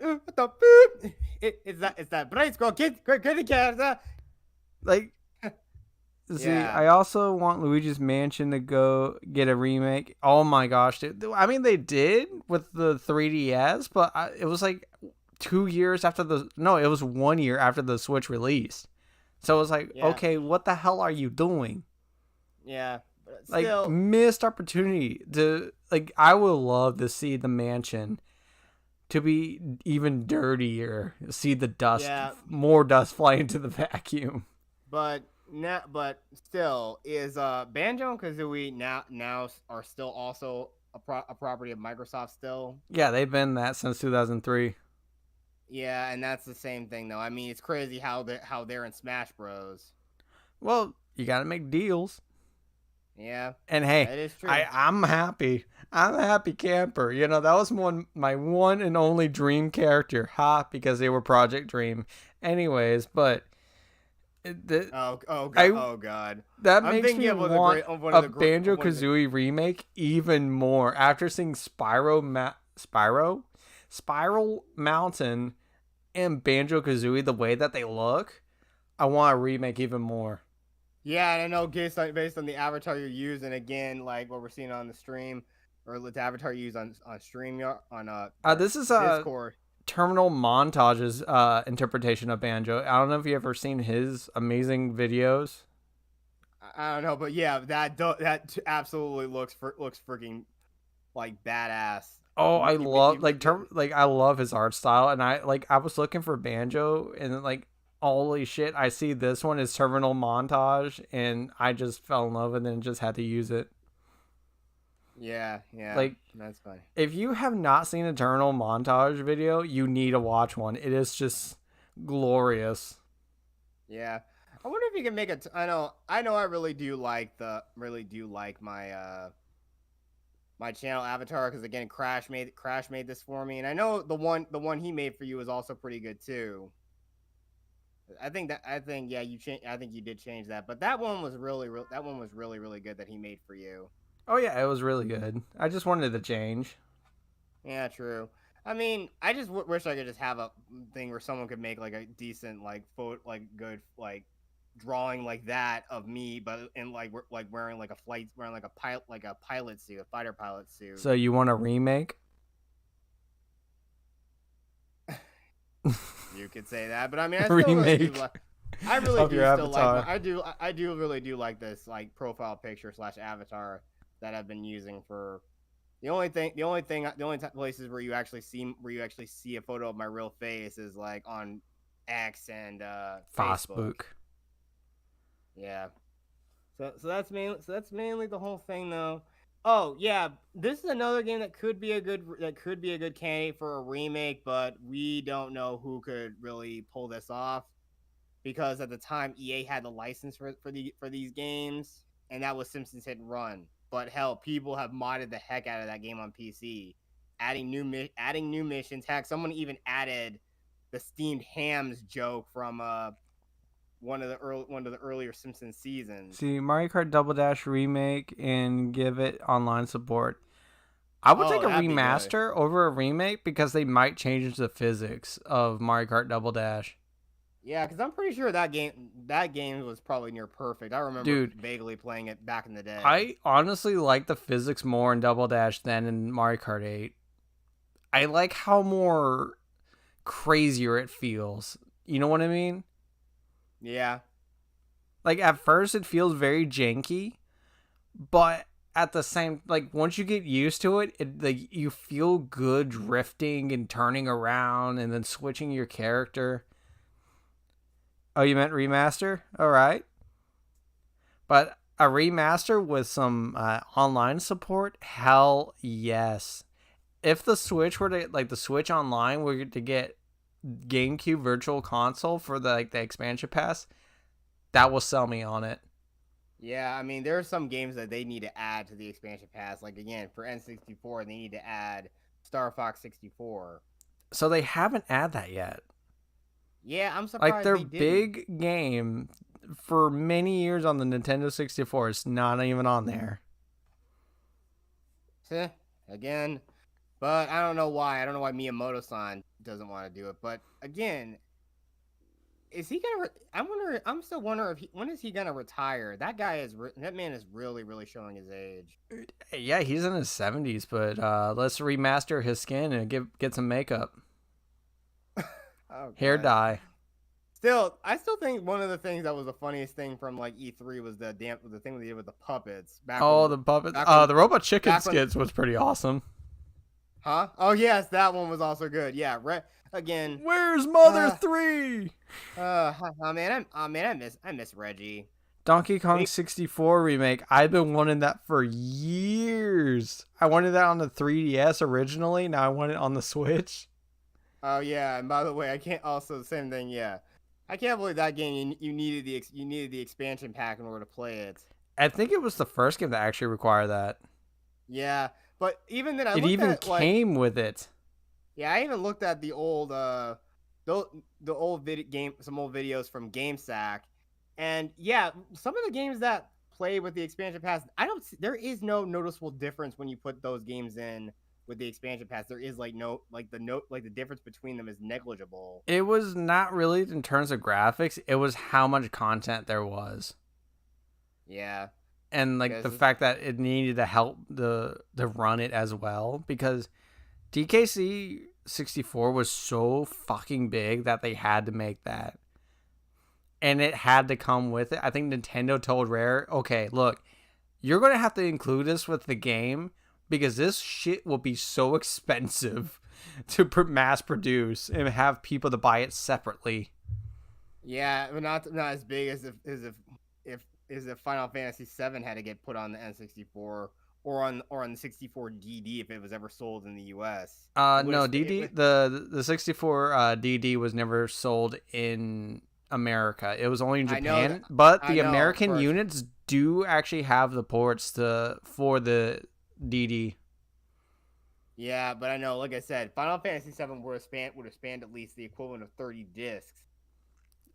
boop? It's that Bright Scroll Kid Critic Canada. Like, see, Yeah. I also want Luigi's Mansion to go get a remake. Oh my gosh, dude. I mean, they did with the 3DS, but it was like 2 years after it was 1 year after the Switch released. So it was like, Yeah. okay, what the hell are you doing? Yeah. But Like, still, missed opportunity to, like, I would love to see the mansion to be even dirtier. See the dust, yeah. more dust fly into the vacuum. But still, is Banjo and Kazooie now are still also a property of Microsoft still? Yeah, they've been that since 2003. Yeah, and that's the same thing though. I mean, it's crazy how they're in Smash Bros. Well, you got to make deals. Yeah, And hey, that is true. I'm happy. I'm a happy camper. You know, that was my one and only dream character. Because they were Project Dream. Anyways, but Oh god. that I'm makes thinking me of want one a of the Banjo Kazooie remake even more. After seeing Spiral Mountain and Banjo Kazooie, the way that they look, I want a remake even more. Yeah, and I know based on the avatar you use, and again, like what we're seeing on the stream, or the avatar you use on StreamYard on This is Discord. Terminal Montage's interpretation of Banjo. I don't know if you ever seen his amazing videos. I don't know, but yeah, that absolutely looks freaking like badass. Oh, I love You, I love his art style, and I was looking for Banjo, and like holy shit, I see this one is Terminal Montage, and I just fell in love with it and just had to use it. yeah, Like, that's funny. if you have not seen a Terminal Montage video, you need to watch one. It is just glorious. Yeah, I wonder if you can make it. I know, I really do like my my channel avatar because again, Crash made this for me, and I know the one he made for you is also pretty good too. I think yeah, I think you did change that, but that one was really good that he made for you. Oh yeah, it was really good. I just wanted to change. Yeah, true. I mean, I just wish I could just have a thing where someone could make like a decent like photo, like good like drawing like that of me, but in like wearing like a pilot suit, a fighter pilot suit. So you want a remake? You could say that, but I mean, I still really do Remake I really of do your still avatar. like I do really do like this like profile picture / avatar that I've been using for the only places where you actually see a photo of my real face is like on X and Facebook. Facebook. Yeah. So that's mainly the whole thing though. Oh yeah, this is another game that could be a good candidate for a remake, but we don't know who could really pull this off because at the time EA had the license for these games, and that was Simpsons Hit and Run. But hell, people have modded the heck out of that game on PC, adding new missions. Heck, someone even added the steamed hams joke from one of the earlier Simpsons seasons. See, Mario Kart Double Dash remake and give it online support. I would take a That'd be good. remaster over a remake because they might change the physics of Mario Kart Double Dash. Yeah, because I'm pretty sure that game was probably near perfect. I remember vaguely playing it back in the day. I honestly like the physics more in Double Dash than in Mario Kart 8. I like how more crazier it feels. You know what I mean? Yeah. Like, at first it feels very janky, but at the same, like, once you get used to it, like, you feel good drifting and turning around and then switching your character. Oh, you meant remaster? All right. But a remaster with some online support, hell yes. If the Switch were to, like, the Switch Online were to get GameCube Virtual Console for the, like, the expansion pass, that will sell me on it. Yeah, I mean, there are some games that they need to add to the expansion pass. Like, again, for N64, they need to add Star Fox 64. So they haven't added that yet. Yeah, I'm Like, surprised their they didn't. big game for many years on the Nintendo 64 is not even on there. Again, but I don't know why. I don't know why Miyamoto-san doesn't want to do it. But again, is he gonna? I wonder. I'm still wondering if when is he gonna retire? That guy is. That man is really, really showing his age. Yeah, he's in his 70s, but let's remaster his skin and get some makeup, Oh, hair God. dye. Still, I still think one of the things that was the funniest thing from like E3 was the thing they did with the puppets. The puppets. The Robot Chicken skits was pretty awesome. Huh? Oh yes, that one was also good. Yeah, again. Where's Mother 3? I miss Reggie. Donkey Kong 64 remake. I've been wanting that for years. I wanted that on the 3DS originally. Now I want it on the Switch. Oh yeah, and by the way, I can't. Also, the same thing. Yeah, I can't believe that game. You needed the expansion pack in order to play it. I think it was the first game that actually required that. Yeah, but even then, it even came with it. Yeah, I even looked at the old some old videos from GameSack, and yeah, some of the games that play with the expansion pass, there is no noticeable difference when you put those games in with the expansion pass. There is the difference between them is negligible. It was not really in terms of graphics, it was how much content there was. Yeah. And like the fact that it needed to help to run it as well, because DKC 64 was so fucking big that they had to make that. And it had to come with it. I think Nintendo told Rare, okay, look, you're going to have to include this with the game because this shit will be so expensive to mass produce and have people to buy it separately. Yeah, but not as big as if Final Fantasy VII had to get put on the N64 or on the 64 DD if it was ever sold in the US. No, DD the 64 DD was never sold in America. It was only in Japan, but the American units do actually have the ports for the DD. Yeah, but I know, like I said, Final Fantasy VII would have spanned at least the equivalent of 30 discs.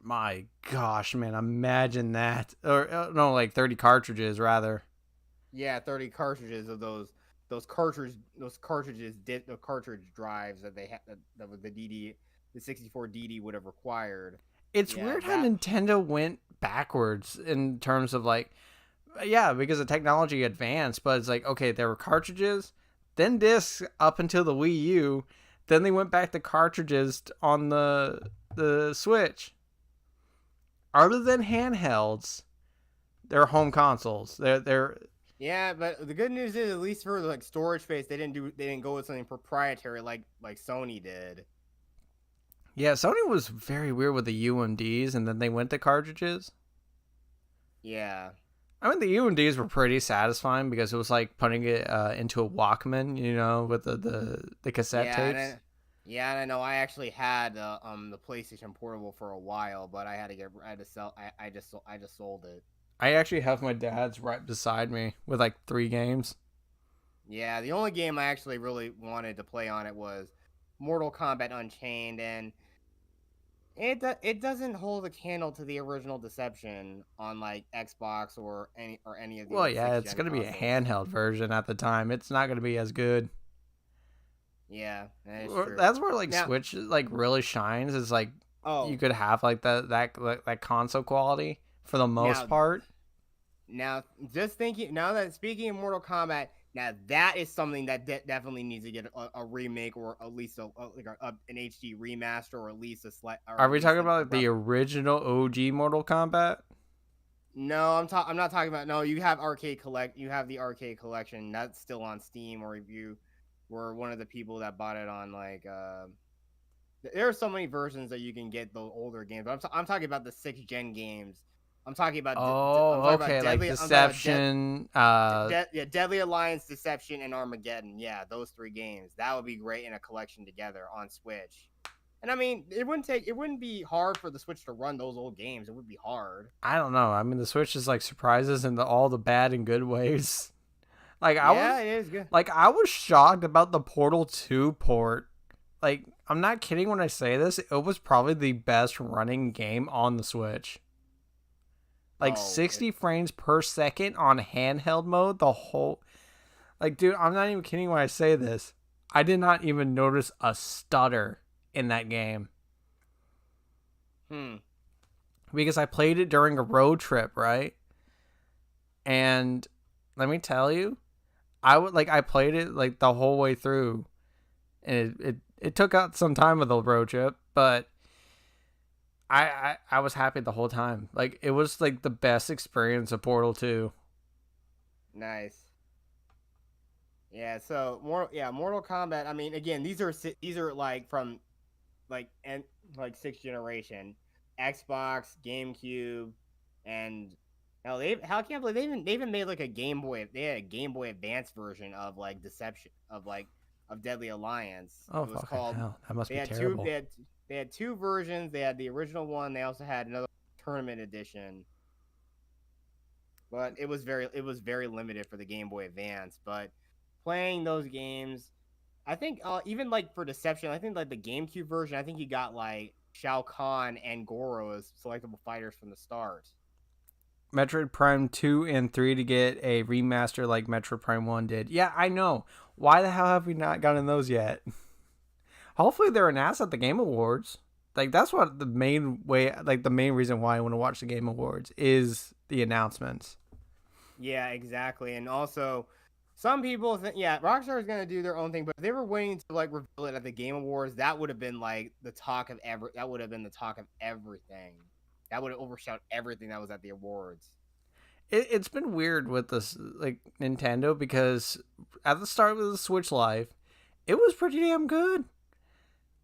My gosh, man, imagine that. Or no, like 30 cartridges rather. Yeah, 30 cartridges of those cartridge drives that they had that was the 64 DD would have required. It's weird how Nintendo went backwards in terms of like, yeah, because the technology advanced, but it's like, okay, there were cartridges, then discs up until the Wii U, then they went back to cartridges on the Switch. Other than handhelds, they're home consoles. They're Yeah, but the good news is, at least for like storage space, they didn't go with something proprietary like Sony did. Yeah, Sony was very weird with the UMDs, and then they went to cartridges. Yeah. I mean, the UMDs were pretty satisfying because it was like putting it into a Walkman, you know, with the cassette tapes. And I know I actually had the PlayStation Portable for a while, but I just sold it. I actually have my dad's right beside me with like 3 games. Yeah, the only game I actually really wanted to play on it was Mortal Kombat Unchained, and it doesn't hold a candle to the original Deception on like Xbox or any of the. Well, yeah, it's gonna be a handheld version at the time. It's not gonna be as good. Yeah, true. That's where like Switch like really shines. Is like you could have like that console quality for the most part. Now, just thinking now that speaking of Mortal Kombat. Now that is something that definitely needs to get a remake or at least an HD remaster or at least a slight. Are we talking about the original OG Mortal Kombat? No, I'm not talking about. No, you have arcade collect. You have the arcade collection. That's still on Steam, or if you were one of the people that bought it on like. There are so many versions that you can get the older games. I'm talking about the 6th gen games. I'm talking about. I'm Oh, talking about okay, like Deadly. I'm talking about Deception. Yeah, Deadly Alliance, Deception, and Armageddon. Yeah, those 3 games. That would be great in a collection together on Switch. And I mean, it wouldn't be hard for the Switch to run those old games. It would be hard. I don't know. I mean, the Switch is like surprises in all the bad and good ways. Like Yeah, it is good. I was shocked about the Portal 2 port. Like, I'm not kidding when I say this. It was probably the best running game on the Switch. Like Oh, 60 frames per second on handheld mode. The whole, like, dude, I'm not even kidding when I say this. I did not even notice a stutter in that game hmm. because I played it during a road trip, right? And let me tell you, I played it like the whole way through, and it took out some time of the road trip, but I was happy the whole time. Like, it was like the best experience of Portal 2. Nice. Yeah. So Mortal Kombat. I mean, again, these are like from and like 6th generation, Xbox, GameCube, and hell, how I can't believe they even made like a Game Boy. They had a Game Boy Advance version of like Deception of Deadly Alliance. Oh, It was fucking called. hell. That must They be had terrible. they had 2 versions. They had the original one. They also had another tournament edition, but it was very limited for the Game Boy Advance. But playing those games, I think even like for Deception, I think like the GameCube version, I think you got like Shao Kahn and Goro as selectable fighters from the start. Metroid Prime 2 and 3 to get a remaster like Metroid Prime 1 did. Yeah, I know. Why the hell have we not gotten those yet? Hopefully they're announced at the Game Awards. Like, that's what the main way, like the main reason why I want to watch the Game Awards is the announcements. Yeah, exactly. And also, some people think, yeah, Rockstar is gonna do their own thing, but if they were waiting to like reveal it at the Game Awards, that would have been like the talk of That would have been the talk of everything. That would have overshadowed everything that was at the awards. It's been weird with this, like, Nintendo, because at the start of the Switch Live, it was pretty damn good.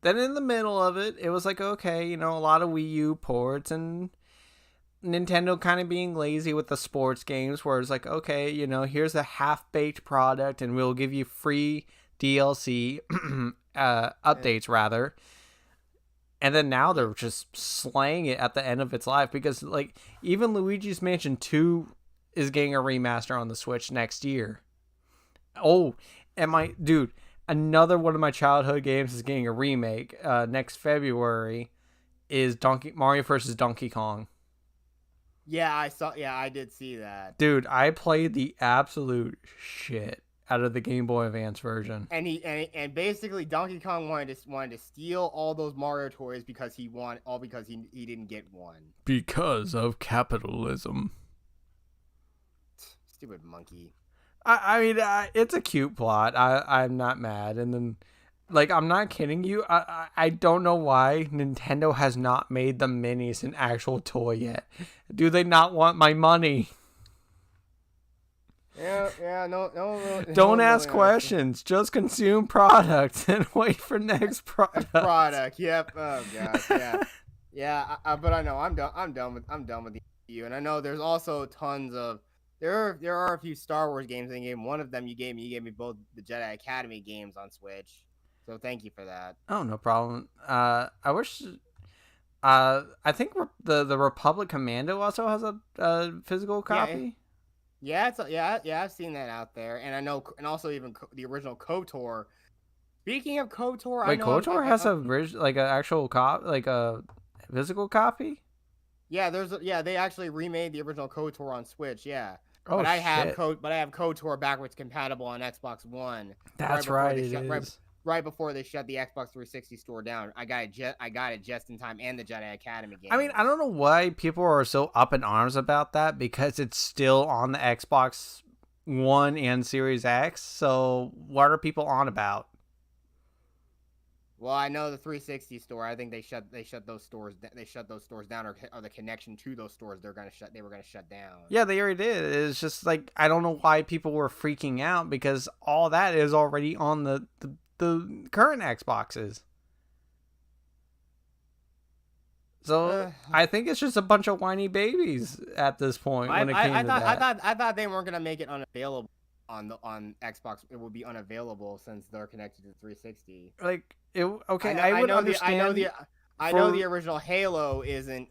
Then in the middle of it, it was like, okay, a lot of Wii U ports and Nintendo kind of being lazy with the sports games, where it's like, okay, here's a half-baked product and we'll give you free DLC updates, rather. And then now they're just slaying it at the end of its life, because, like, even Luigi's Mansion 2 is getting a remaster on the Switch next year. Oh, dude, another one of my childhood games is getting a remake next February, is Mario vs. Donkey Kong. Yeah, I saw. Yeah, I did see that. Dude, I played the absolute shit out of the Game Boy Advance version. And basically Donkey Kong wanted to steal all those Mario toys because he didn't get one. Because of capitalism. Stupid monkey. I mean, it's a cute plot. I'm not mad. And then, like, I'm not kidding you. I don't know why Nintendo has not made the minis an actual toy yet. Do they not want my money? Yeah, no. Don't ask questions. Just consume products and wait for next product. Yep. Oh gosh. Yeah. Yeah. But I know I'm done with you. And I know there's also tons of there are a few Star Wars games in the game. One of them you gave me both the Jedi Academy games on Switch. So thank you for that. Oh, no problem. I wish. I think the Republic Commando also has a physical copy. Yeah, I've seen that out there, and I know, and also even the original KOTOR. Speaking of KOTOR, wait, KOTOR has an actual like a physical copy. Yeah, they actually remade the original KOTOR on Switch. Yeah, oh, but I have KOTOR backwards compatible on Xbox One. That's right. Right before they shut the Xbox 360 store down. I got it just in time, and the Jedi Academy game. I mean, I don't know why people are so up in arms about that, because it's still on the Xbox One and Series X. So what are people on about? Well, I know the 360 store. I think they shut those stores. They shut those stores down, or the connection to those stores. They were gonna shut down. Yeah, they already did. It's just like I don't know why people were freaking out because all that is already on the current Xboxes. So Uh, I think it's just a bunch of whiny babies at this point I, when it came I to thought I that. thought I thought they weren't gonna make it unavailable on Xbox. It would be unavailable since they're connected to 360. Like it, I okay, know I I would know the I know understand the I know the for original Halo isn't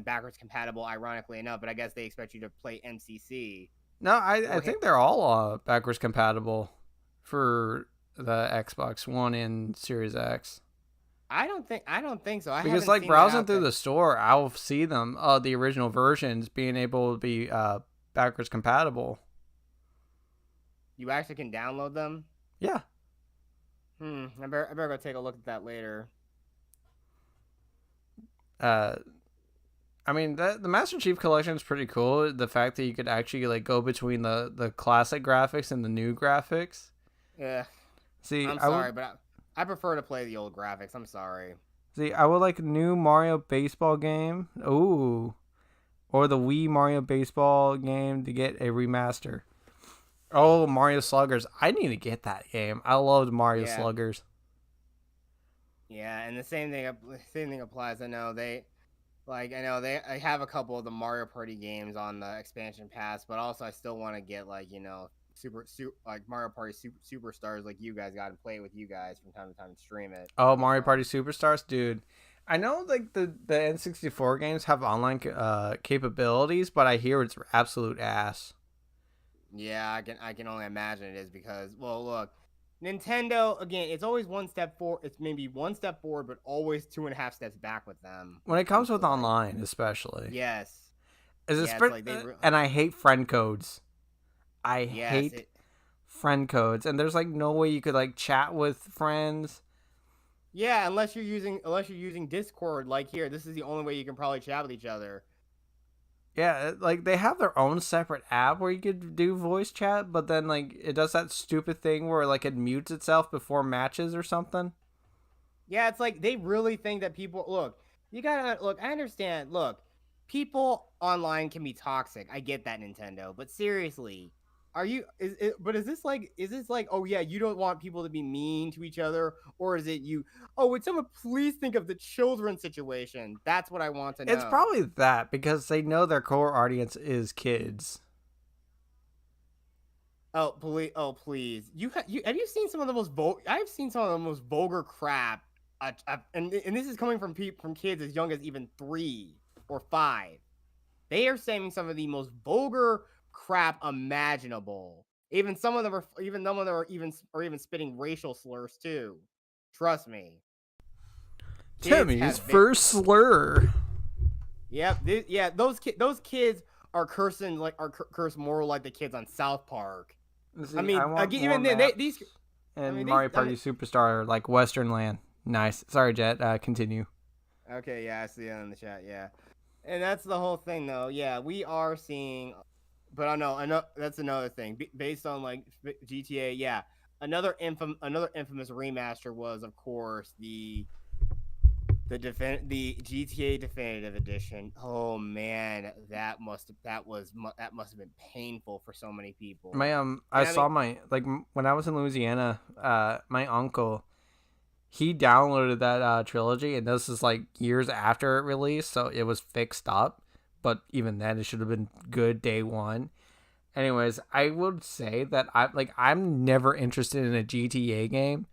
backwards compatible, ironically enough, but I guess they expect you to play MCC no, I or think they're all backwards compatible for the Xbox One and Series X. I don't think so. I Because haven't like seen that browsing out through there. the store, I'll see them, the original versions being able to be backwards compatible. You actually can download them. Yeah. I better go take a look at that later. Uh, I mean, the Master Chief Collection is pretty cool. The fact that you could actually like go between the classic graphics and the new graphics. Yeah, See, I'm sorry, but I prefer to play the old graphics. I'm sorry. I would like a new Mario baseball game. Ooh, or the Wii Mario baseball game to get a remaster. Oh, Mario Sluggers. I need to get that game. I loved Mario Yeah, Sluggers. yeah, and the same thing applies. I have a couple of the Mario Party games on the expansion pass, but also I still want to get like like Mario Party Superstars like you guys got and play it with you guys from time to time and stream it Oh, for Mario fun. Party Superstars, dude. I know like the N64 games have online capabilities, but I hear it's absolute ass. Yeah, I can only imagine it is because, well, look, Nintendo again. It's always one step forward. It's maybe one step forward, but always 2.5 steps back with them When when it it comes comes to with like, online, especially, yes, is it yeah. It's like they and I hate friend codes. I yes hate it friend codes, and there's like no way you could like chat with friends. yeah unless you're using Discord like here. This is the only way you can probably chat with each other. Yeah, like they have their own separate app where you could do voice chat, but then like it does that stupid thing where like it mutes itself before matches or something. Yeah, it's like they really think that people look. You gotta look. I understand. Look, people online can be toxic. I get that, Nintendo, but seriously, are you? But is this like? Oh yeah, you don't want people to be mean to each other, or is it you? Oh, would someone please think of the children situation? That's what I want to It's know. probably that because they know their core audience is kids. Oh please, oh please. You have you seen some of the I've seen some of the most vulgar crap, and this is coming from from kids as young as even 3 or 5. They are saying some of the most vulgar crap imaginable. Even some of them are even spitting racial slurs too. Trust me, kids Timmy's have first slur. yep, yeah, those kids are cursing like cursed more like the kids on South Park. See, I I mean, want again, more even then these maps I and mean Mario I Party mean Superstar like Western Land. Nice. Sorry, Jet. Continue. okay, yeah, I see it in the chat, yeah. And that's the whole thing, though. Yeah, we are seeing, but I know that's another thing. Based on like GTA, yeah, another infamous remaster was, of course, the GTA Definitive Edition. Oh man, that must have been painful for so many people. I And I mean, saw my like when I was in Louisiana, my uncle he downloaded that trilogy, and this is like years after it released, so it was fixed up. But even then, it should have been good day one. Anyways, I would say that I'm never interested in a GTA game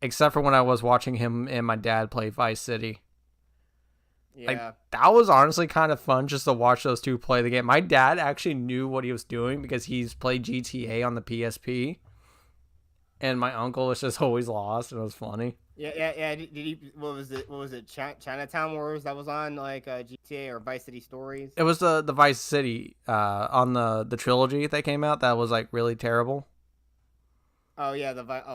except for when I was watching him and my dad play Vice City. Like yeah. that was honestly kind of fun just to watch those two play the game. My dad actually knew what he was doing because he's played GTA on the PSP, and my uncle was just always lost, and it was funny. Yeah. Did he? What was it? What was it? Chinatown Wars that was on like GTA or Vice City Stories. It was the Vice City on the trilogy that came out that was like really terrible. Oh yeah,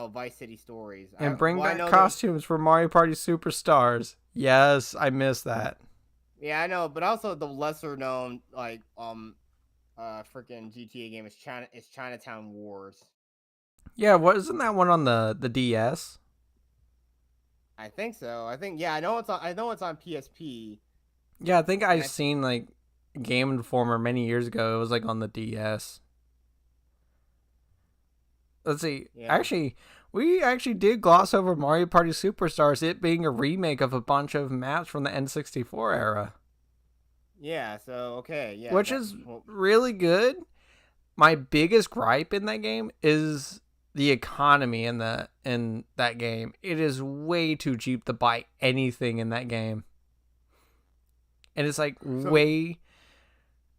Vice City Stories. And bring I back know there. costumes for Mario Party Superstars. Yes, I miss that. Yeah, I know, but also the lesser known like freaking GTA game is Chinatown Wars. Yeah, wasn't that one on the DS? I think so. I think yeah. I know it's on PSP. Yeah, I think And I've seen like Game Informer many years ago. It was like on the DS. Let's see. yeah, Actually, we actually did gloss over Mario Party Superstars, it being a remake of a bunch of maps from the N64 era, yeah. So okay, yeah. which That is well, really good. My biggest gripe in that game is the economy in that game. It is way too cheap to buy anything in that game. And it's like so way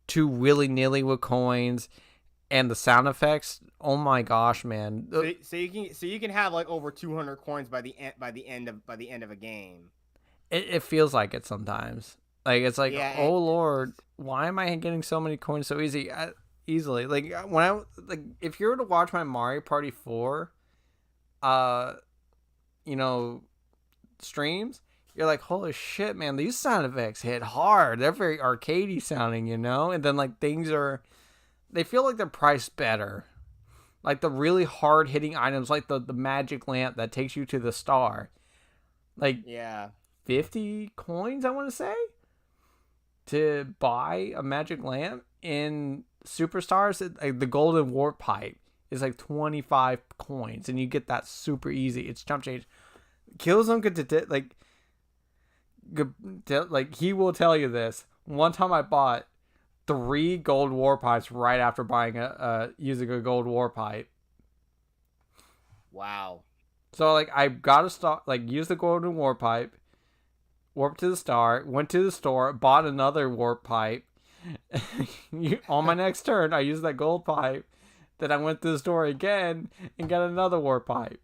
too willy-nilly with coins and the sound effects. Oh my gosh, man. so you can have like over 200 coins by the end of a game. It feels like it sometimes. Like it's like, Yeah, oh lord, why am I getting so many coins so easily? Like when I like if you were to watch my Mario Party 4 uh you know streams, you're like, holy shit, man, these sound effects hit hard. They're very arcadey sounding, and then like they feel like they're priced better. Like the really hard hitting items, like the magic lamp that takes you to the star, like yeah. 50 coins, I want to say, to buy a magic lamp in Superstars. Like the golden warp pipe is like 25 coins, and you get that super easy. It's jump change. Killzone could like he will tell you this. One time I bought 3 gold war pipes right after buying using a gold war pipe. Wow. So like I got to start like use the golden war pipe, warp to the star, went to the store, bought another warp pipe. On my next turn, I used that gold pipe. Then I went to the store again and got another warp pipe.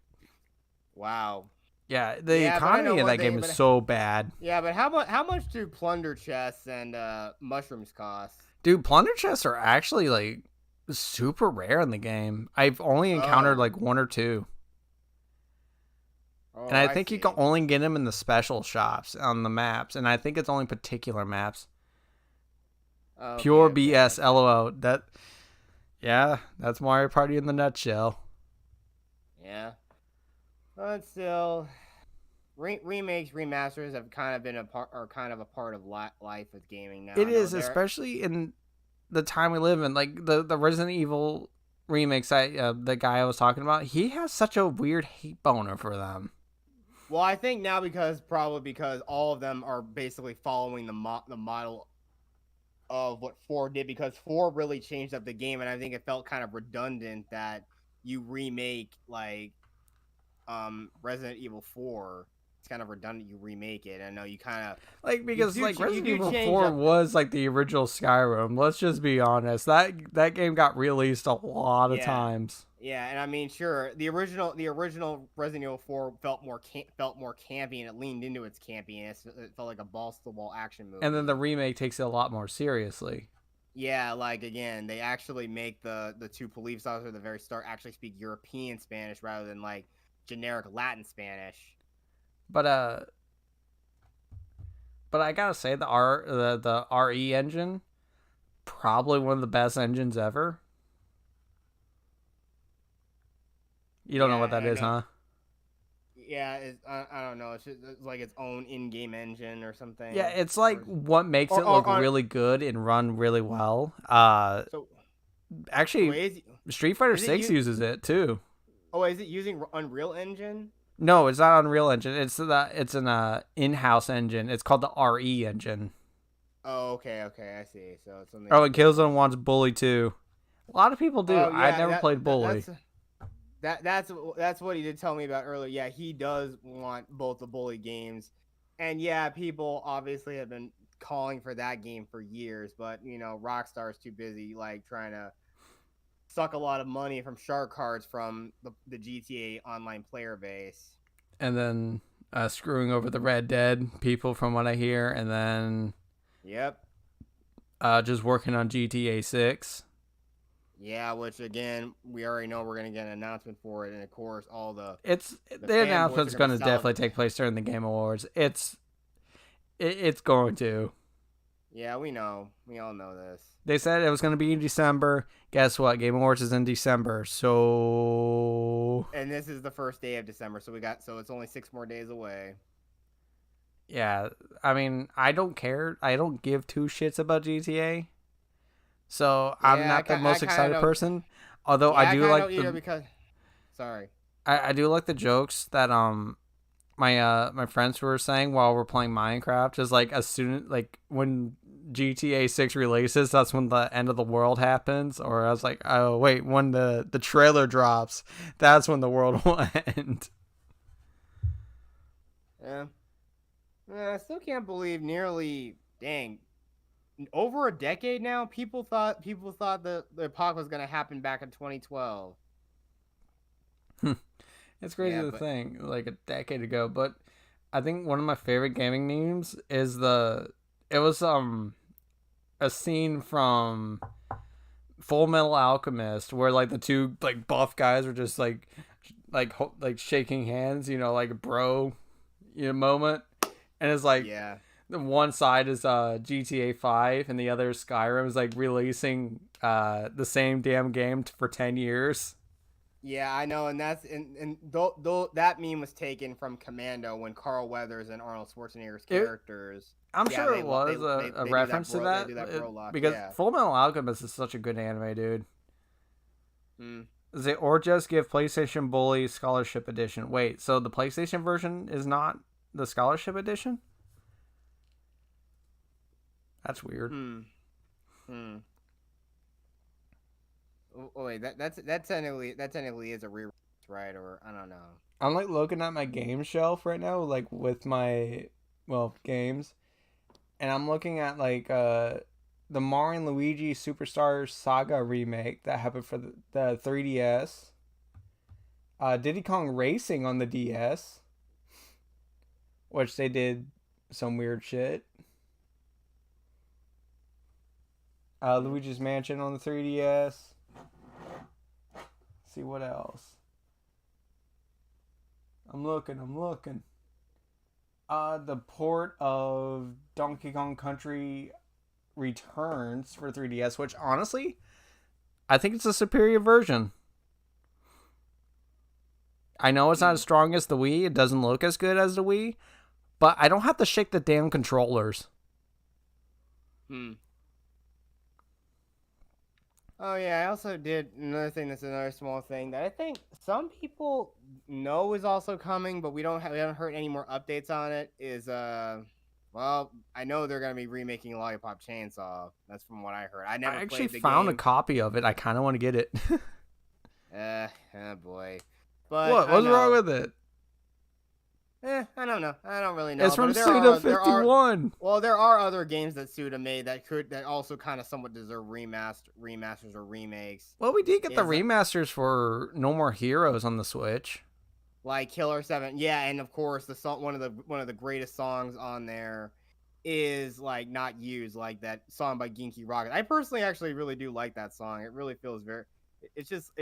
Wow. Yeah, the Yeah, but I know economy in that one thing. game is But so bad. yeah, but how much do plunder chests and mushrooms cost? Dude, plunder chests are actually like super rare in the game. I've only encountered Oh. like one or two. Oh, And I I think you see. can only get them in the special shops on the maps. And I think it's only particular maps. Okay, Pure okay, I BS, see. LOL. Yeah, that's Mario Party in the nutshell. Yeah, but still, remakes, remasters have kind of been a part of life with gaming now. It I know is, they're especially in the time we live in. Like the Resident Evil remakes, the guy I was talking about, he has such a weird hate boner for them. well, I think now probably because all of them are basically following the model of what 4 did, because 4 really changed up the game, and I think it felt kind of redundant that you remake like Resident Evil 4. It's kind of redundant you remake it. I know you kind of Like because like you Resident do Evil change 4 up. was like the original Skyrim. Let's just be honest. That game got released a lot of Yeah. times. Yeah, and I mean, sure, the original Resident Evil 4 felt more campy, and it leaned into its campiness. It felt like a balls to the wall action And then movie. the remake takes it a lot more seriously. Yeah, like again, they actually make the two police officers at the very start actually speak European Spanish rather than like generic Latin Spanish. But I gotta say the RE engine, probably one of the best engines ever. You don't know what Yeah, that I is, know. huh? Yeah, I don't know. It's like its own in-game engine or Yeah, something. it's like Or what makes or, it look or, or really good and run really well. so so Actually, Street Fighter is it 6 you? uses it too. Oh, is it using Unreal Engine? No, it's not Unreal Engine. It's an in-house engine. It's called the RE engine. Oh, okay, I see. So it's something Oh, and different. Killzone wants Bully too. A lot of people do. Oh I yeah, never played Bully. that's what he did tell me about earlier. Yeah, he does want both the Bully games, and yeah, people obviously have been calling for that game for years, but Rockstar's too busy like trying to suck a lot of money from shark cards from the GTA Online player base. And then screwing over the Red Dead people, from what I hear, and then Yep. just working on GTA 6. Yeah, which again, we already know we're gonna get an announcement for it, and of course, all the The fanboys are announcement's gonna going be to definitely salivate. take place during the Game Awards. It's going to. Yeah, we know. We all know this. They said it was going to be in December. Guess what? Game Awards is in December. So No. And this is the first day of December, so it's only 6 more days away. Yeah, I mean, I don't care. I don't give two shits about GTA. So I'm Yeah, not the I most kind excited of don't. person. Although I Yeah, I do kind of like don't either because. Sorry. I do like the jokes that my friends were saying while we're playing Minecraft is like as soon like when GTA 6 releases, that's when the end of the world happens. Or I was like, oh wait, when the trailer drops, that's when the world will end. Yeah. I still can't believe nearly dang over a decade now. People thought the apocalypse was gonna happen back in 2012. It's crazy Yeah, to but think like a decade ago, but I think one of my favorite gaming memes is it was a scene from Full Metal Alchemist where like the two like buff guys were just like shaking hands, like bro, moment, and it's like yeah, the one side is GTA 5 and the other is Skyrim is like releasing the same damn game for 10 years. yeah, I know, and though that meme was taken from Commando when Carl Weathers and Arnold Schwarzenegger's It characters. I'm Yeah, sure it was a they do reference to they that do that bro lock. because Yeah. Full Metal Alchemist is such a good anime, dude. Mm. Is it or just give PlayStation Bully Scholarship Edition? Wait, so the PlayStation version is not the Scholarship Edition? That's weird. Hmm. Hmm. Oh wait, that technically is a re right? Or I don't know. I'm like looking at my game shelf right now, like with my games, and I'm looking at like the Mario and Luigi Superstar Saga remake that happened for the 3DS. Diddy Kong Racing on the DS, which they did some weird shit. Hmm. Luigi's Mansion on the 3DS. See what else. I'm looking. The port of Donkey Kong Country Returns for 3DS, which honestly, I think it's a superior version. I know it's not Hmm. as strong as the Wii. It doesn't look as good as the Wii, but I don't have to shake the damn controllers. Hmm. Oh yeah, I also did another thing. That's another small thing that I think some people know is also coming, but we haven't heard any more updates on it. Well, I know they're gonna be remaking Lollipop Chainsaw. That's from what I heard. I I never actually played the found a game. copy of it. I kind of want to get it. Oh boy, but What? I What's wrong know. with it? I don't know. I don't really It's know. from But Suda there are 51. well, there are other games that Suda made that also kind of somewhat deserve remasters or remakes. Well, we did get the Is remasters for No More Heroes on the Switch. like Killer 7. Yeah, and of course the song one of the greatest songs on there is like Not Used, like that song by Ginky Rocket. I personally actually really do like that song. It really feels very it's just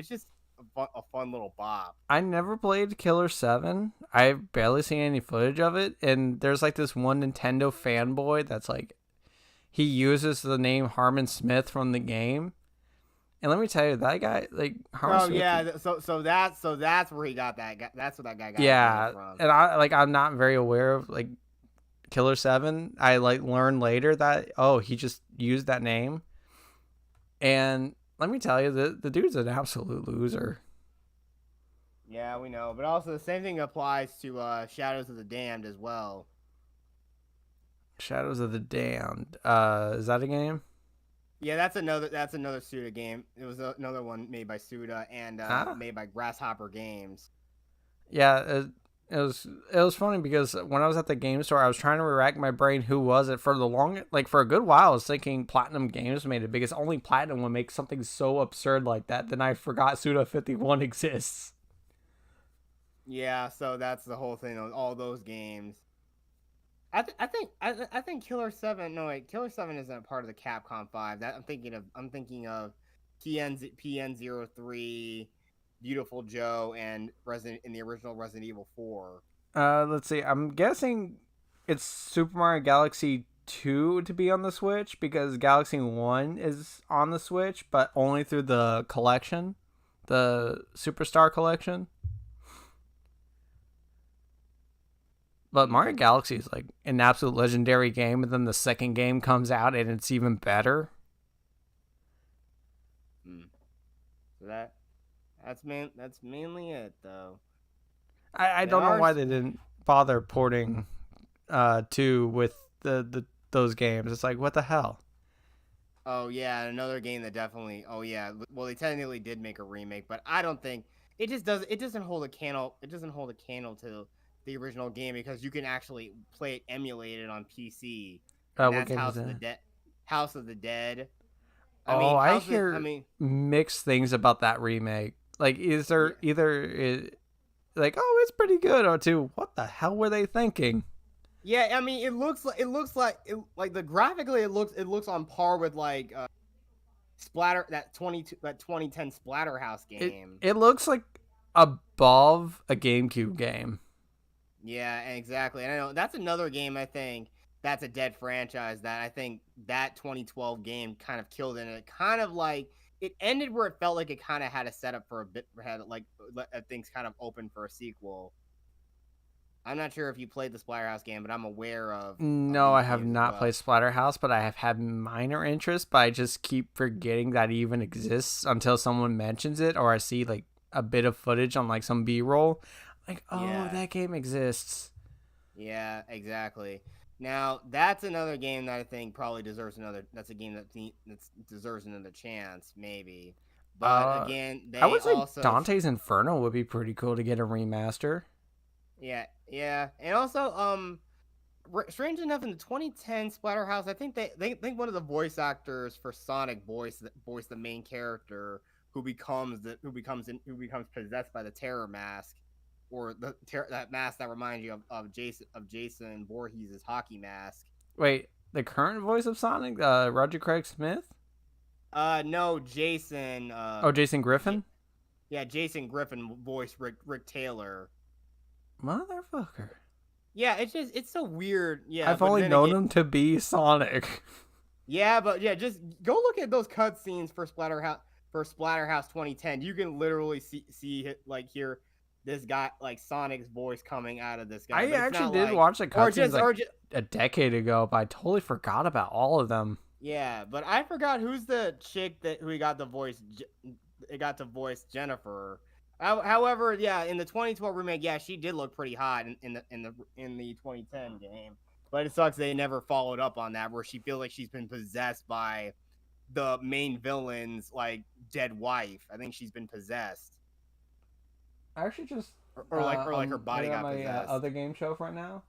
a fun little bop. I never played Killer 7. I've barely seen any footage of it. And there's like this one Nintendo fanboy that's like, he uses the name Harmon Smith from the game. And let me tell you, that guy, like, Harmon Oh Smith. yeah, so that's where he got that. That's where that guy got his name Yeah. from. And I'm not very aware of like Killer 7. I like learned later that, oh, he just used that name. And let me tell you, the dude's an absolute loser. Yeah, we know, but also the same thing applies to Shadows of the Damned as well. Shadows of the Damned. Is that a game? Yeah, that's another Suda game. It was another one made by Suda and Ah, made by Grasshopper Games. yeah. It was funny because when I was at the game store, I was trying to rack my brain who was it for the long like for a good while. I was thinking Platinum Games made it because only Platinum would make something so absurd like that. Then I forgot Suda 51 exists. Yeah, so that's the whole thing on all those games. I think Killer 7. No wait, Killer 7 isn't a part of the Capcom 5. That I'm thinking of PN03, Beautiful Joe, and Resident in the original Resident Evil 4. Let's see. I'm guessing it's Super Mario Galaxy 2 to be on the Switch because Galaxy 1 is on the Switch, but only through the collection, the Superstar collection. But Mario Galaxy is like an absolute legendary game, and then the second game comes out and it's even better. So that's mainly it though. I don't know why they didn't bother porting 2 with the those games. It's like, what the hell? Oh yeah, another game that definitely. Oh yeah, well they technically did make a remake, but I don't think it just does. It doesn't hold a candle. It doesn't hold a candle to the original game because you can actually play it emulated on PC. And What that's game is House of the that? Dead. House of the Dead. I hear mixed things about that remake. Like, is there Yeah. like, oh, it's pretty good, or two, what the hell were they thinking? Yeah, I mean, like the graphically it looks on par with like Splatter that 2010 Splatterhouse game. It looks like above a GameCube game. Yeah, exactly. And I know that's another game I think that's a dead franchise that I think that 2012 game kind of killed it. And it kind of like it ended where it felt like it kind of had a setup for a bit, had like things kind of open for a sequel. I'm not sure if you played the Splatterhouse game, but I'm aware of No, these I have games as not well. played Splatterhouse, but I have had minor interest, but I just keep forgetting that it even exists until someone mentions it or I see like a bit of footage on like some B-roll. Like, oh, Yeah. that game exists. Yeah, exactly. Now that's another game that I think probably deserves another. That's a game that deserves another chance, maybe. But again, I they would say also Dante's Inferno would be pretty cool to get a remaster. yeah, and also strange enough, in the 2010 Splatterhouse, I think they think one of the voice actors for Sonic voiced the main character who becomes possessed by the Terror Mask, or that mask that reminds you of Jason Voorhees' hockey mask. Wait, the current voice of Sonic, Roger Craig Smith? No, Jason. Oh, Jason Griffin? Yeah, Jason Griffin voiced Rick Taylor. Motherfucker. Yeah, it's so weird. Yeah, I've but only then known again, him to be Sonic. yeah, but yeah, just go look at those cutscenes for Splatterhouse 2010. You can literally see it, like hear this guy like Sonic's voice coming out of this guy. I But it's actually not did like, watch the cutscenes like or just a decade ago, but I totally forgot about all of them. yeah. But I forgot who's the chick who got the voice. It got to voice Jennifer. However, yeah, in the 2012 remake, yeah, she did look pretty hot in the 2010 game. But it sucks they never followed up on that, where she feels like she's been possessed by the main villain's like dead wife. I think she's been possessed, I actually just or like her body got my possessed. other game show right now.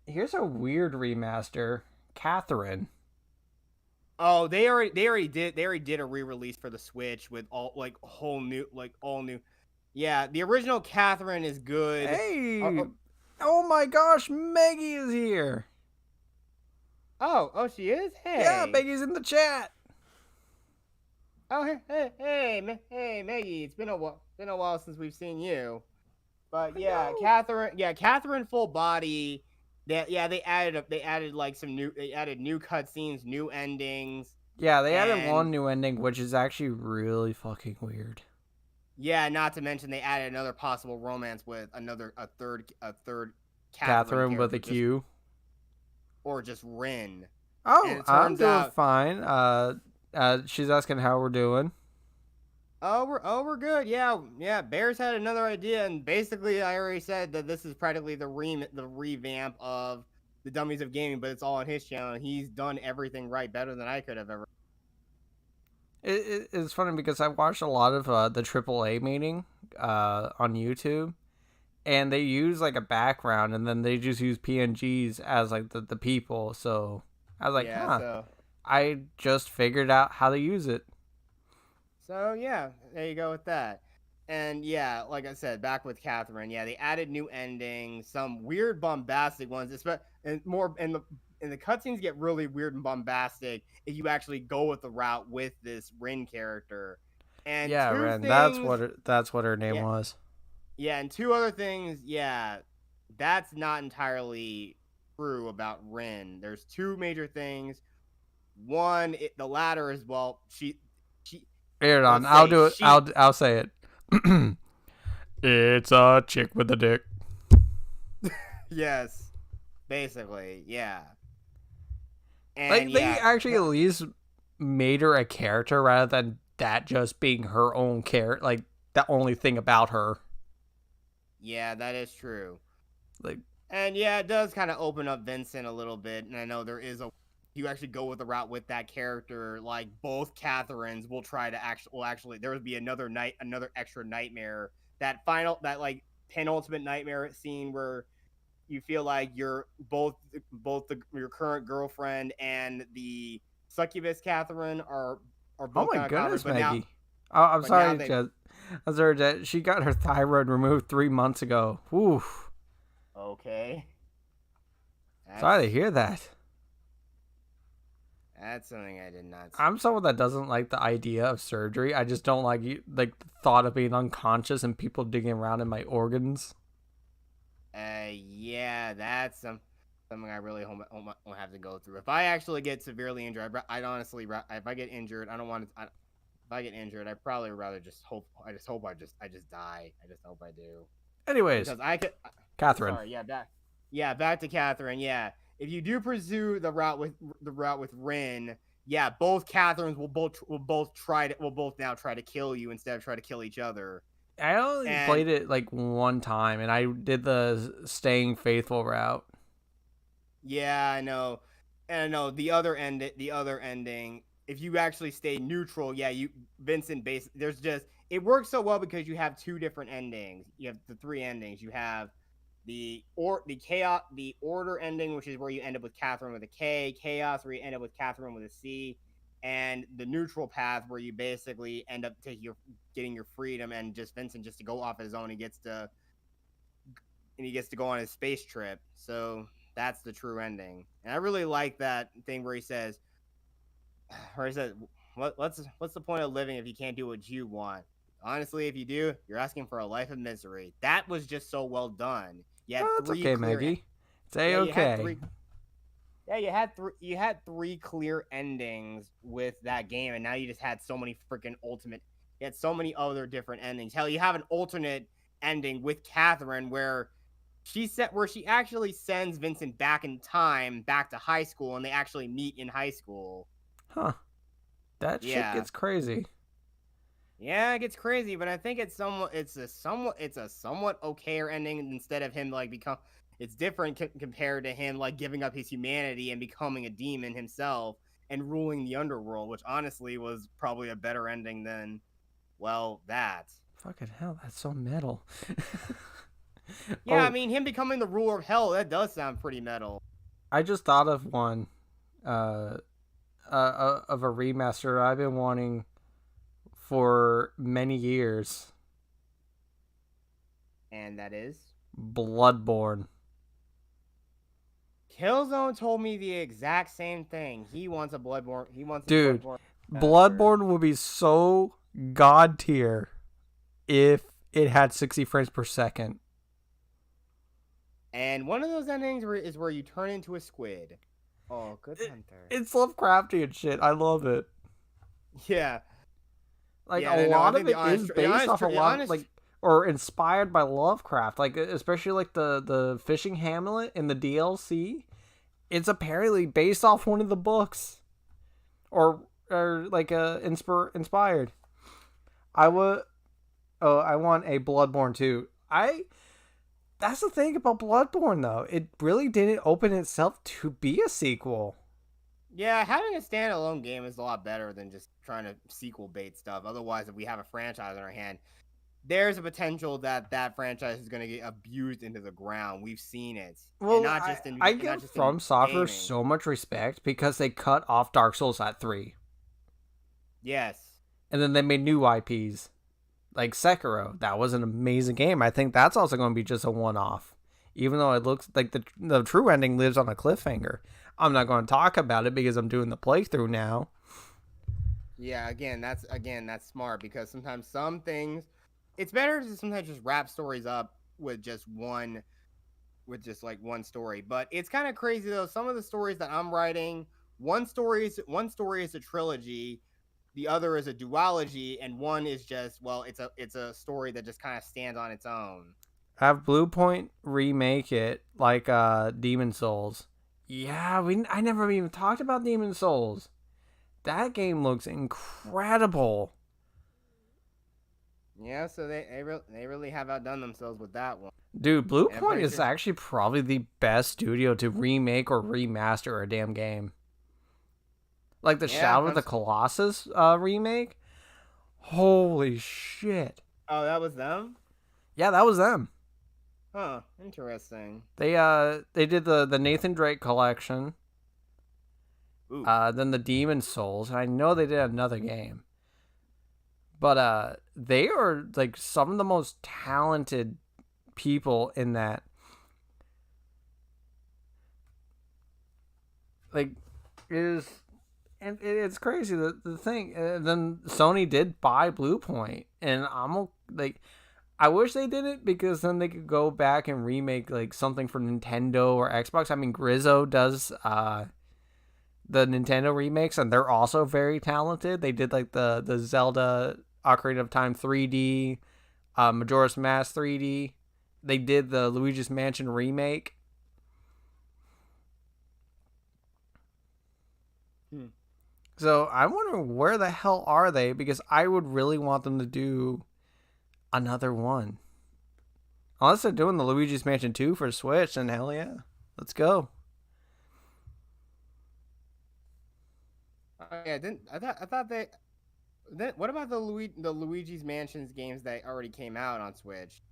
Here's a weird remaster, Catherine. Oh, they already did a re-release for the Switch with all all new. Yeah, the original Catherine is good. Hey, oh my gosh, Maggie is here. Oh, she is. Hey, Yeah, Maggie's in the chat. Oh, hey, Maggie. It's been a while since we've seen you. But yeah, Catherine full body. They added like they added new cutscenes, new endings. Yeah, they added one new ending, which is actually really fucking weird. Yeah, not to mention they added another possible romance with a third Catherine with a Q, or just Rin. Oh, I'm doing fine. She's asking how we're doing. We're good. Yeah. Bears had another idea, and basically, I already said that this is practically the revamp of the Dummies of Gaming, but it's all on his channel. And he's done everything right, better than I could have ever. It's funny because I watched a lot of the AAA meeting on YouTube, and they use like a background, and then they just use PNGs as like the people. So I was like, I just figured out how to use it. So yeah, there you go with that. And yeah, like I said, back with Catherine, yeah, they added new endings, some weird bombastic ones, and the cutscenes get really weird and bombastic if you actually go with the route with this Rin character. And yeah, Rin, that's what her name was. Yeah, and two other things, that's not entirely true about Rin. There's two major things. One, the latter is, well, she Hold on, I'll do it. I'll say it. It's a chick with a dick. Yes, basically, yeah. And Like they yeah, actually at least made her a character rather than that just being her own character, like the only thing about her. yeah, that is true. Like, And yeah, it does kind of open up Vincent a little bit. And I know there is a you actually go with the route with that character, like both Catherines will try to actually there would be another extra nightmare. That like penultimate nightmare scene where you feel like you're your current girlfriend and the succubus Catherine are oh both my kind of covered, goodness, Maggie. Oh, I'm but now sorry, they Jez. I heard that she got her thyroid removed 3 months ago. Oof. okay. Sorry to That's hear that. that's something I did not see. I'm someone that doesn't like the idea of surgery. I just don't like the thought of being unconscious and people digging around in my organs. Yeah, that's something I really won't have to go through. If I actually get severely injured, I'd honestly, if I get injured, I don't want to. If I get injured, I probably would rather just hope. I just die. I just hope I do Anyways, because I could. Catherine. Sorry, back to Catherine. Yeah, if you do pursue the route with Rin, yeah, both Catherines will both now try to kill you instead of try to kill each other. I only And played it like one time, and I did the staying faithful route. yeah, I know. And I know the other ending, if you actually stay neutral, yeah, you Vincent base there's just it works so well because you have two different endings. You have the three endings. You have the order ending, which is where you end up with Catherine with a K, chaos where you end up with Catherine with a C, and the neutral path where you basically end up getting your freedom and just Vincent just to go off his own. He gets to go on his space trip. So that's the true ending. And I really like that thing where he says, what's the point of living if you can't do what you want? Honestly, if you do, you're asking for a life of misery. That was just so well done. You had Oh, that's three okay, clear Maggie. It's yeah, you had okay. three three clear endings with that game, and now you just had so many freaking ultimate. You had so many other different endings. Hell, you have an alternate ending with Catherine where she actually sends Vincent back in time, back to high school, and they actually meet in high school. Huh. That shit Yeah, gets crazy. yeah, it gets crazy, but I think it's a somewhat okayer ending instead of him like become. It's different compared to him like giving up his humanity and becoming a demon himself and ruling the underworld, which honestly was probably a better ending than that. Fucking hell, that's so metal. Yeah, I Oh, mean him becoming the ruler of hell, that does sound pretty metal. I just thought of one uh, of a remaster I've been wanting for many years. And that is Bloodborne. Killzone told me the exact same thing. He wants a Dude, Bloodborne master. Bloodborne would be so god tier if it had 60 frames per second. And one of those endings is where you turn into a squid. Oh, good hunter. It's Lovecrafty and shit. I love it. Yeah, Like yeah, a no, I lot think of it is based off a lot of, like, or inspired by Lovecraft. Like especially like the fishing Hamlet in the DLC. It's apparently based off one of the books, or like inspired. I would. Oh, I want a Bloodborne too. That's the thing about Bloodborne though. It really didn't open itself to be a sequel. yeah, having a standalone game is a lot better than just trying to sequel bait stuff. Otherwise, if we have a franchise in our hand, there's a potential that that franchise is going to get abused into the ground. We've seen it, and Well, I not give just in From Software gaming. so much respect because they cut off Dark Souls at 3. Yes, And then they made new IPs like Sekiro. That was an amazing game. I think that's also going to be just a one off. Even though it looks like the true ending lives on a cliffhanger. I'm not going to talk about it because I'm doing the playthrough now. yeah. That's smart because sometimes some things, it's better to sometimes just wrap stories up with just like one story. But it's kind of crazy though. Some of the stories that I'm writing, one story is a trilogy, the other is a duology, and one is just it's a story that just kind of stands on its own. Have Blue Point remake it like Demon Souls. Yeah, I never even talked about Demon Souls. That game looks incredible. Yeah, so they really have outdone themselves with that one. Dude, Blue And I'm Point pretty is sure. actually probably the best studio to remake or remaster a damn game. Like the Yeah, Shadow of the Colossus remake. Holy shit. oh, that was them? Yeah, that was them. Huh, interesting. They did the Nathan Drake collection, Ooh. then the Demon Souls, and I know they did another game. But they are like some of the most talented people in that. Like, and it's crazy the thing. Then Sony did buy Blue Point, and I'm like, I wish they didn't because then they could go back and remake like something for Nintendo or Xbox. I mean, Grizzo does the Nintendo remakes, and they're also very talented. They did like the Zelda Ocarina of Time 3D, Majora's Mask 3D. They did the Luigi's Mansion remake. So I wonder where the hell are they, because I would really want them to do another one. Unless they're doing the Luigi's Mansion 2 for Switch, then hell yeah. Let's go. Oh, yeah, didn't I thought they then what about the Luigi's Mansions games that already came out on Switch?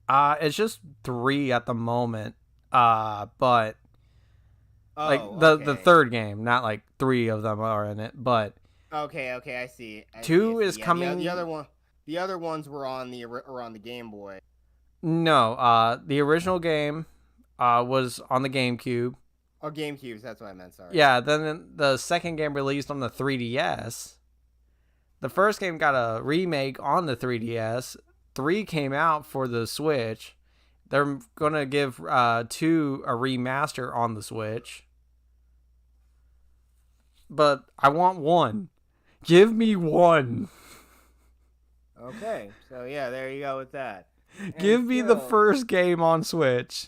It's just 3 at the moment. But like Oh, the okay. third game, not like 3 of them are in it, but Okay, I see. 2 is Yeah, coming. the other ones were on the Game Boy. No, the original game was on the GameCube. Oh, GameCubes, that's what I meant, sorry. Yeah, then the second game released on the 3DS. The first game got a remake on the 3DS. 3 came out for the Switch. They're going to give 2 a remaster on the Switch. But I want 1. Give me 1. Okay, so yeah, there you go with that. Give me the first game on Switch.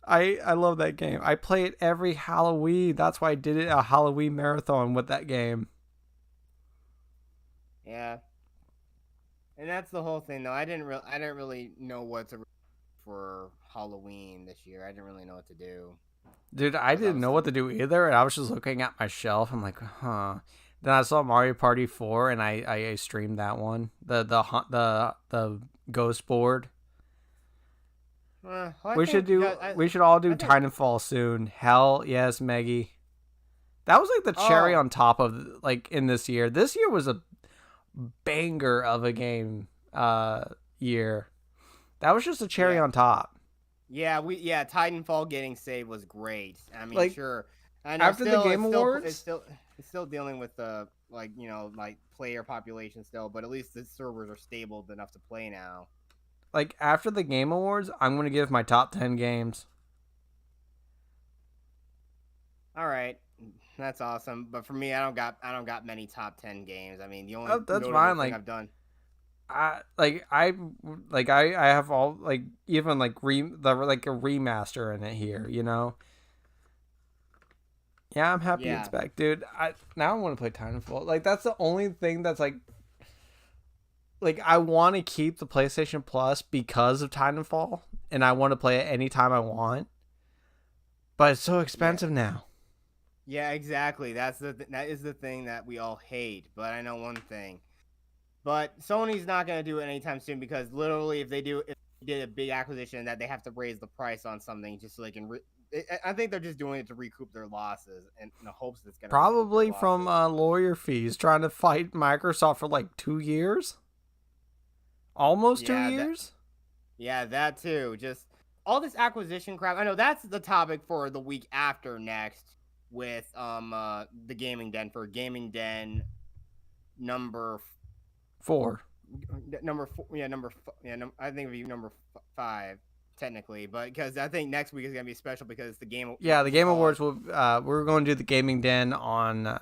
I love that game. I play it every Halloween. That's why I did it a Halloween marathon with that game. Yeah. And that's the whole thing, though. I didn't really know what to for Halloween this year. I didn't really know what to do. Dude, I didn't know what to do either, and I was just looking at my shelf. I'm like, huh. Then I saw Mario Party 4, and I streamed that one. The ghost board. We should all do Titanfall soon. Hell yes, Meggy. That was like the cherry on top of like in this year. This year was a banger of a game year. That was just a cherry on top. Yeah, Titanfall getting saved was great. I mean, like, sure. I know after the Game Awards, it's still dealing with the player population still, but at least the servers are stable enough to play now. Like after the Game Awards, I'm gonna give my top 10 games. All right, that's awesome. But for me, I don't got many top 10 games. I mean, the only that's fine. Thing I've done. I have all like even like a remaster in it here, you know. Yeah, I'm happy it's back, dude. Now I want to play Titanfall. Like that's the only thing that's like I want to keep the PlayStation Plus because of Titanfall, and I want to play it anytime I want. But it's so expensive now. Yeah, exactly. That is the thing that we all hate. But I know one thing. But Sony's not going to do it anytime soon because literally if they did a big acquisition that they have to raise the price on something just so they can I think they're just doing it to recoup their losses and in the hopes that it's going to probably from lawyer fees trying to fight Microsoft for like 2 years. Almost 2 years? That too. Just all this acquisition crap. I know that's the topic for the week after next with the Gaming Den for Gaming Den number 4. I think it'd be number 5 technically, but because I think next week is gonna be special because the Game Awards will we're going to do the Gaming Den on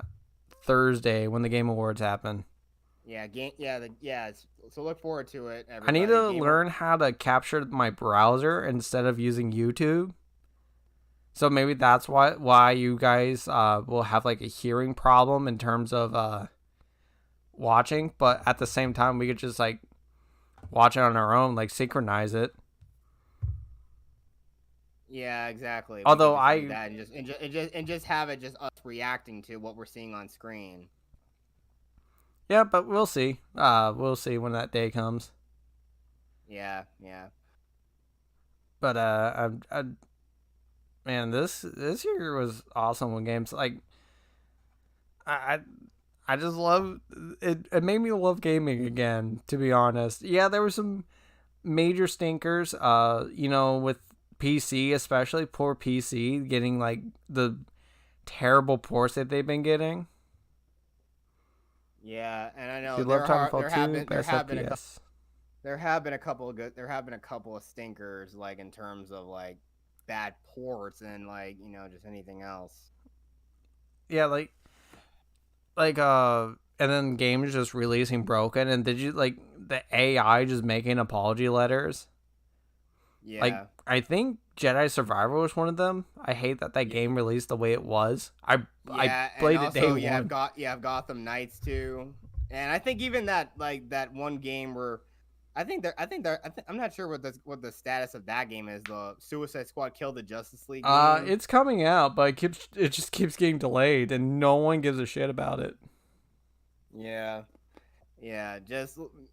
Thursday when the Game Awards happen. Yeah, game. Yeah, so look forward to it, I need everybody. to learn how to capture my browser instead of using YouTube. So maybe that's why you guys will have like a hearing problem in terms of watching, but at the same time we could just like watch it on our own, like synchronize it. Yeah, exactly. We could Although just do I that and just have it just us reacting to what we're seeing on screen. yeah, but we'll see. We'll see when that day comes. Yeah, yeah. But man, this year was awesome with games. Like I I just love it. It made me love gaming again. To be honest, yeah, there were some major stinkers. With PC especially, poor PC getting like the terrible ports that they've been getting. Yeah, and I If know you love Titanfall 2, there best have been a couple FPS. there have been a couple of good there have been a couple of stinkers like in terms of like bad ports and like, just anything else. Yeah, and then games just releasing broken. And did you like the AI just making apology letters? Like Yeah. I think Jedi Survivor was one of them. I hate that Yeah, game released the way it was. I yeah, and played it day also one. you have Gotham Knights too. And I think even that one game where I'm not sure what the status of that game is. The Suicide Squad Kill the Justice League game. It's coming out, but it just keeps getting delayed, and no one gives a shit about it. Yeah. Yeah,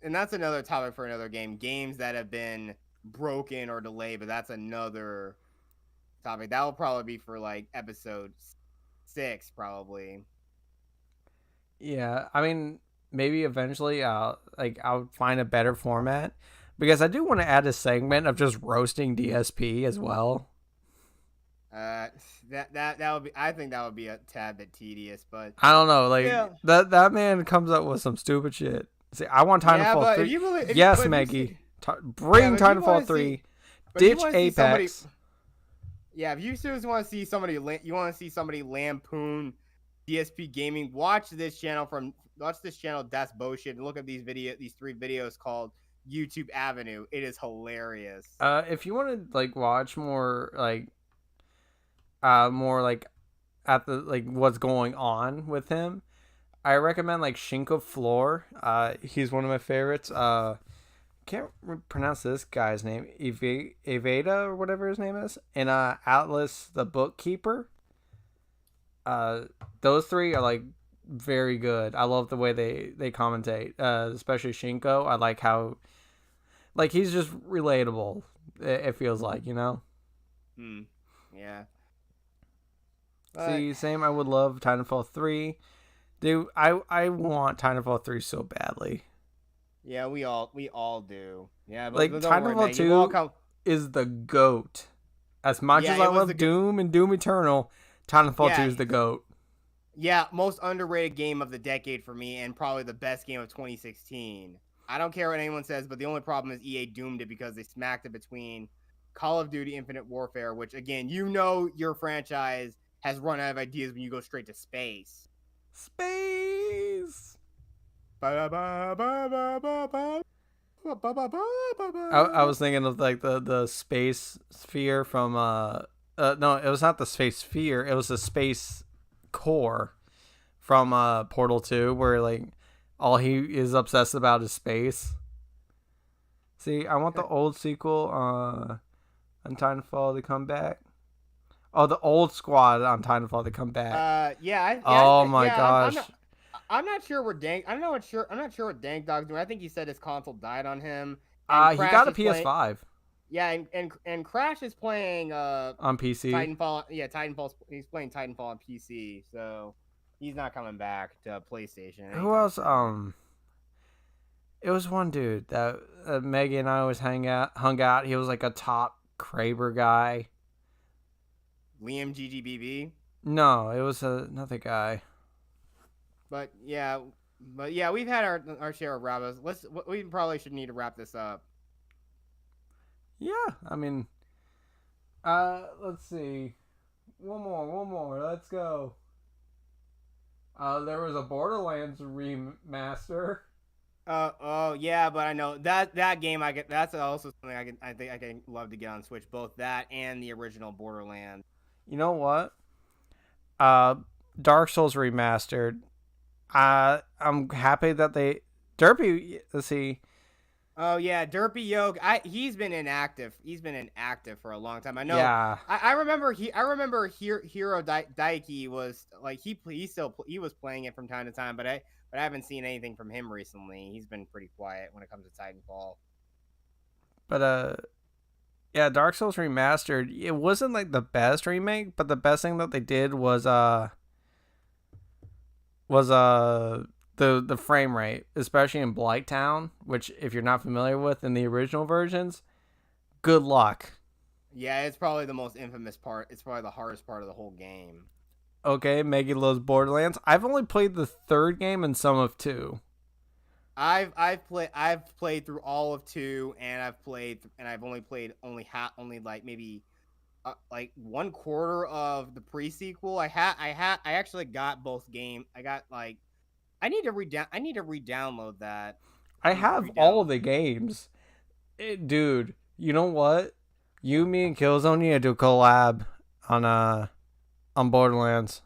and that's another topic for another game. Games that have been broken or delayed, but that's another topic. That will probably be for like episode 6, probably. Yeah, I mean, maybe eventually, I'll find a better format because I do want to add a segment of just roasting DSP as well. Uh, that would be. I think that would be a tad bit tedious, but I don't know, like yeah, that man comes up with some stupid shit. See, I want yeah. Titanfall But if 3. you really, Yes, if you Maggie, see, yeah, bring but if you Titanfall want to 3. see, but if you Ditch want to see somebody, Apex. yeah, if you seriously want to see somebody, you want to see somebody lampoon DSP gaming, watch this channel. That's bullshit, and look at these 3 videos called YouTube Avenue. It is hilarious. If you want to like watch more like at the like what's going on with him, I recommend like Shinko Floor. He's one of my favorites. Can't pronounce this guy's name. Evada or whatever his name is, and Atlas the Bookkeeper. Uh, those three are like very good. I love the way they commentate. Especially Shinko. I like how like he's just relatable. It feels like, you know. Hmm. Yeah. But See, same. I would love Titanfall 3. Dude, I want Titanfall 3 so badly. yeah, we all do. Yeah, but, Like but don't worry, Titanfall man. You all 2 come. is the goat. As much Yeah, as I it was love Doom and Doom Eternal, Titanfall 2 yeah, is the goat. yeah, most underrated game of the decade for me, and probably the best game of 2016. I don't care what anyone says, but the only problem is EA doomed it because they smacked it between Call of Duty Infinite Warfare, which again, your franchise has run out of ideas when you go straight to space. Space. Ba-ba-ba-ba-ba-ba. I was thinking of like the space sphere from no, it was not the space sphere, it was the space core from Portal 2 where like all he is obsessed about is space. See, I want the old sequel on Titanfall to come back. Oh, the old squad on Titanfall to come back. Oh my gosh. I'm not sure where Dank. I'm not sure what Dank Dog's doing. I think he said his console died on him. And He Crash got a is playing. PS5 Yeah, and Crash is playing on PC. Titanfall. Yeah, Titanfall. He's playing Titanfall on PC, so he's not coming back to PlayStation. Who anytime else? soon. It was one dude that Maggie and I always hung out. He was like a top Kraber guy. Liam GGBB. No, it was another guy. But yeah, we've had our share of rabbits. We probably should need to wrap this up. Yeah, I mean, let's see. One more. Let's go. There was a Borderlands remaster. Oh yeah, but I know that game I get. That's also something I think I can love to get on Switch. Both that and the original Borderlands. You know what? Uh, Dark Souls remastered. I'm happy that they Derpy. Let's see. Oh yeah, Derpy Yoke. He's been inactive. He's been inactive for a long time. I know. Yeah, I remember Hero Daiki was like he was playing it from time to time, but I haven't seen anything from him recently. He's been pretty quiet when it comes to Titanfall. but yeah, Dark Souls remastered. It wasn't like the best remake, but the best thing that they did was the frame rate, especially in Blighttown, which if you're not familiar with in the original versions, good luck. Yeah, it's probably the most infamous part. It's probably the hardest part of the whole game. Okay, Maggie loves Borderlands. I've only played the third game and some of two. I've played through all of two, and I've only played only like maybe like 1/4 of the pre-sequel. I actually got both game. I got like I need to re-download that. I I need to have all of re-download. the games. Dude, you know what? You, me, and Killzone need to do a collab on Borderlands.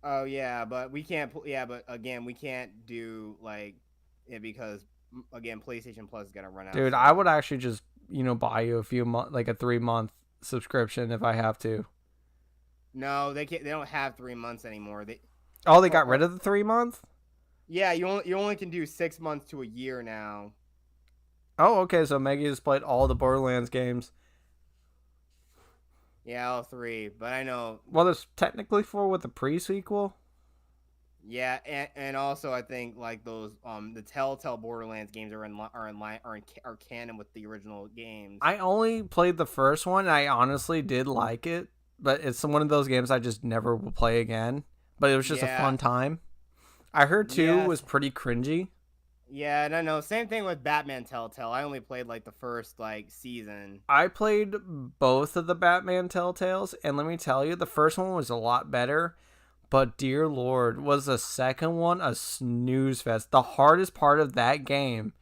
Oh yeah, but we can't. Yeah, but again, we can't do like it because again, PlayStation Plus is gonna run out Dude, I would soon. actually just buy you a few month like a 3 month subscription if I have to. No, they can't. They don't have 3 months anymore. They Oh, they got rid or of the 3 month. yeah, you only can do 6 months to a year now. Oh, okay. So Maggie has played all the Borderlands games. Yeah, all three. But I know. Well, there's technically four with the pre-sequel. Yeah, and also I think like those the Telltale Borderlands games are canon with the original games. I only played the first one. And I honestly did like it, but it's one of those games I just never will play again. But it was just a Yeah. fun time. I heard two was Yes. pretty cringy. Yeah, no. Same thing with Batman Telltale. I only played like the first like season. I played both of the Batman Telltales, and let me tell you, the first one was a lot better. But dear Lord, was the second one a snooze fest? The hardest part of that game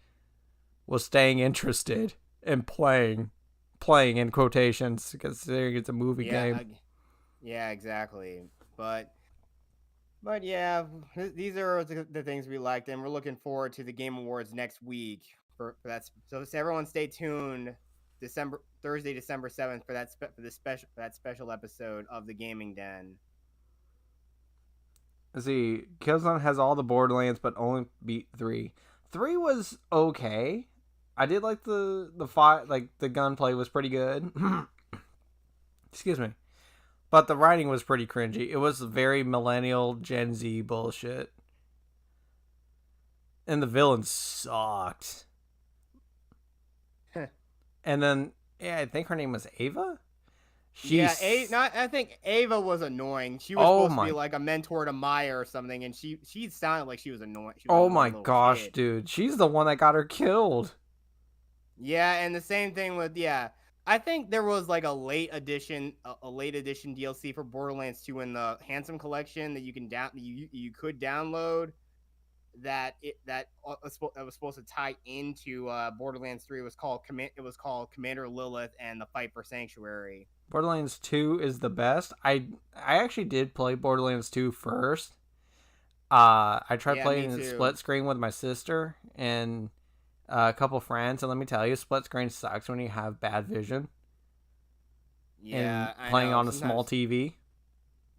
was staying interested and playing in quotations, considering it's a movie Yeah, game. yeah, exactly. But yeah, these are the things we liked, and we're looking forward to the Game Awards next week. For that, so everyone stay tuned. Thursday, December 7th for that special episode of the Gaming Den. Let's see, Killzone has all the Borderlands, but only beat three. Three was okay. I did like the fight, like the gunplay was pretty good. Excuse me. But the writing was pretty cringy. It was very millennial Gen Z bullshit. And the villain sucked. And then, yeah, I think her name was Ava? Yeah, She's. I think Ava was annoying. She was Oh supposed to be my. like a mentor to Maya or something, and she sounded like she was annoying. She was an Oh my annoying little gosh, kid. dude. She's the one that got her killed. Yeah, and the same thing with yeah. I think there was like a late edition DLC for Borderlands 2 in the Handsome Collection that you could download that was supposed to tie into Borderlands 3. It was called Commander Lilith and the Fight for Sanctuary. Borderlands 2 is the best. I actually did play Borderlands 2 first. I tried Yeah, me playing it too. split screen with my sister and a couple friends, and let me tell you, split screen sucks when you have bad vision and Yeah, I playing know. on a small Sometimes TV.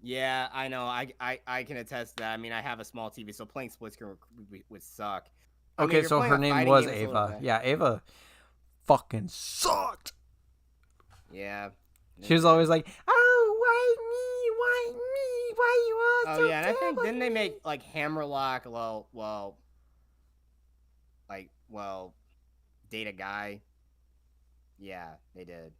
yeah, I know. I can attest to that. I mean, I have a small TV, so playing split screen would suck. I mean, if Okay, you're so playing her a name fighting was game, it's a little Ava. bit. Yeah, Ava fucking sucked. Yeah, She it was did. always like, "Oh, why me? Why me? Why you all Oh so yeah, and I terrible think didn't they to me?" make like Hammerlock? Well, Data Guy. Yeah, they did.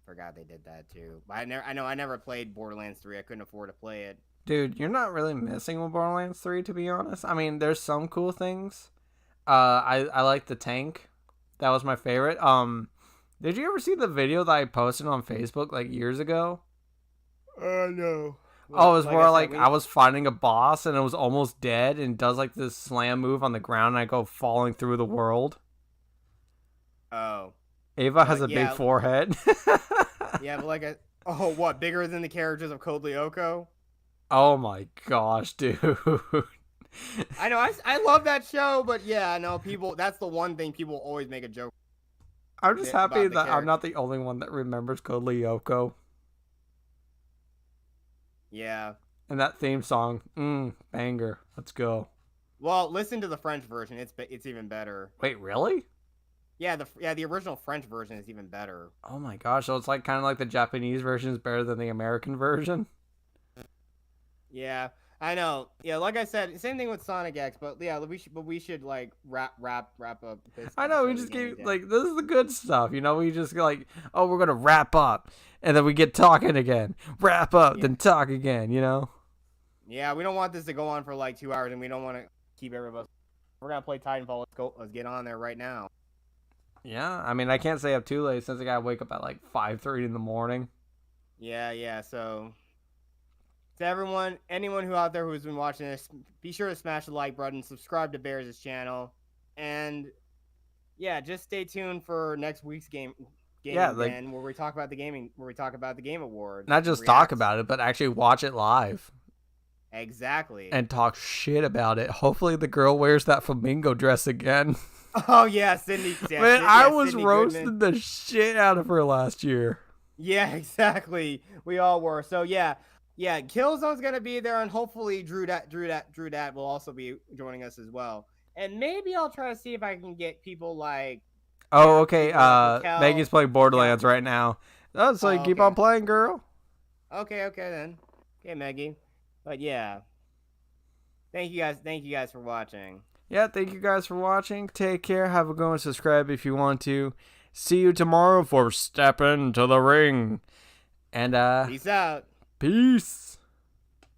Forgot they did that too. But I never played Borderlands 3. I couldn't afford to play it. Dude, you're not really missing with Borderlands 3, to be honest. I mean, there's some cool things. I like the tank. That was my favorite. Did you ever see the video that I posted on Facebook like years ago? No. Oh, it was Like more I said, like I was fighting a boss and it was almost dead and does like this slam move on the ground and I go falling through the world. oh, Ava has but a big yeah, forehead. yeah, but oh, what, bigger than the characters of Code Lyoko? Oh my gosh, dude. I know, I love that show, but yeah, I know people. That's the one thing people always make a joke I'm just happy about the that I'm character. not the only one that remembers Code Lyoko. Yeah. And that theme song, banger. Let's go. Well, listen to the French version. It's even better. Wait, really? Yeah, the original French version is even better. Oh my gosh, so it's like kind of like the Japanese version is better than the American version? Yeah, I know. Yeah, like I said, same thing with Sonic X. But yeah, we should like wrap up this. I know, we episode just again keep, today. like, this is the good stuff, you know? We just like, oh, we're going to wrap up. And then we get talking again. Wrap up, Yeah. then talk again, you know? Yeah, we don't want this to go on for like 2 hours, and we don't want to keep everybody. We're gonna play Titanfall. Let's go. Let's get on there right now. Yeah, I mean, I can't stay up too late since I got to wake up at like 5:30 in the morning. Yeah. So, to anyone who out there who's been watching this, be sure to smash the like button, subscribe to Bears' channel, and yeah, just stay tuned for next week's game Yeah, like, again, where we talk about the Game Awards. not just talk about it, but actually watch it live Exactly. and talk shit about it. Hopefully the girl wears that flamingo dress again. Oh yeah, Sydney. Yeah, Man, I was Sydney roasting Goodman. the shit out of her last year. Yeah, exactly. We all were. So yeah. Killzone's gonna be there, and hopefully Drew Dat will also be joining us as well. And maybe I'll try to see if I can get people like. Oh, okay. Raquel- Maggie's playing Borderlands right now. Oh, so you Oh, keep okay. on playing, girl. Okay then. Okay, Maggie. But yeah. Thank you guys for watching. Yeah, thank you guys for watching. Take care. Have a good one. Subscribe if you want to. See you tomorrow for Step Into the Ring. And Peace out. peace.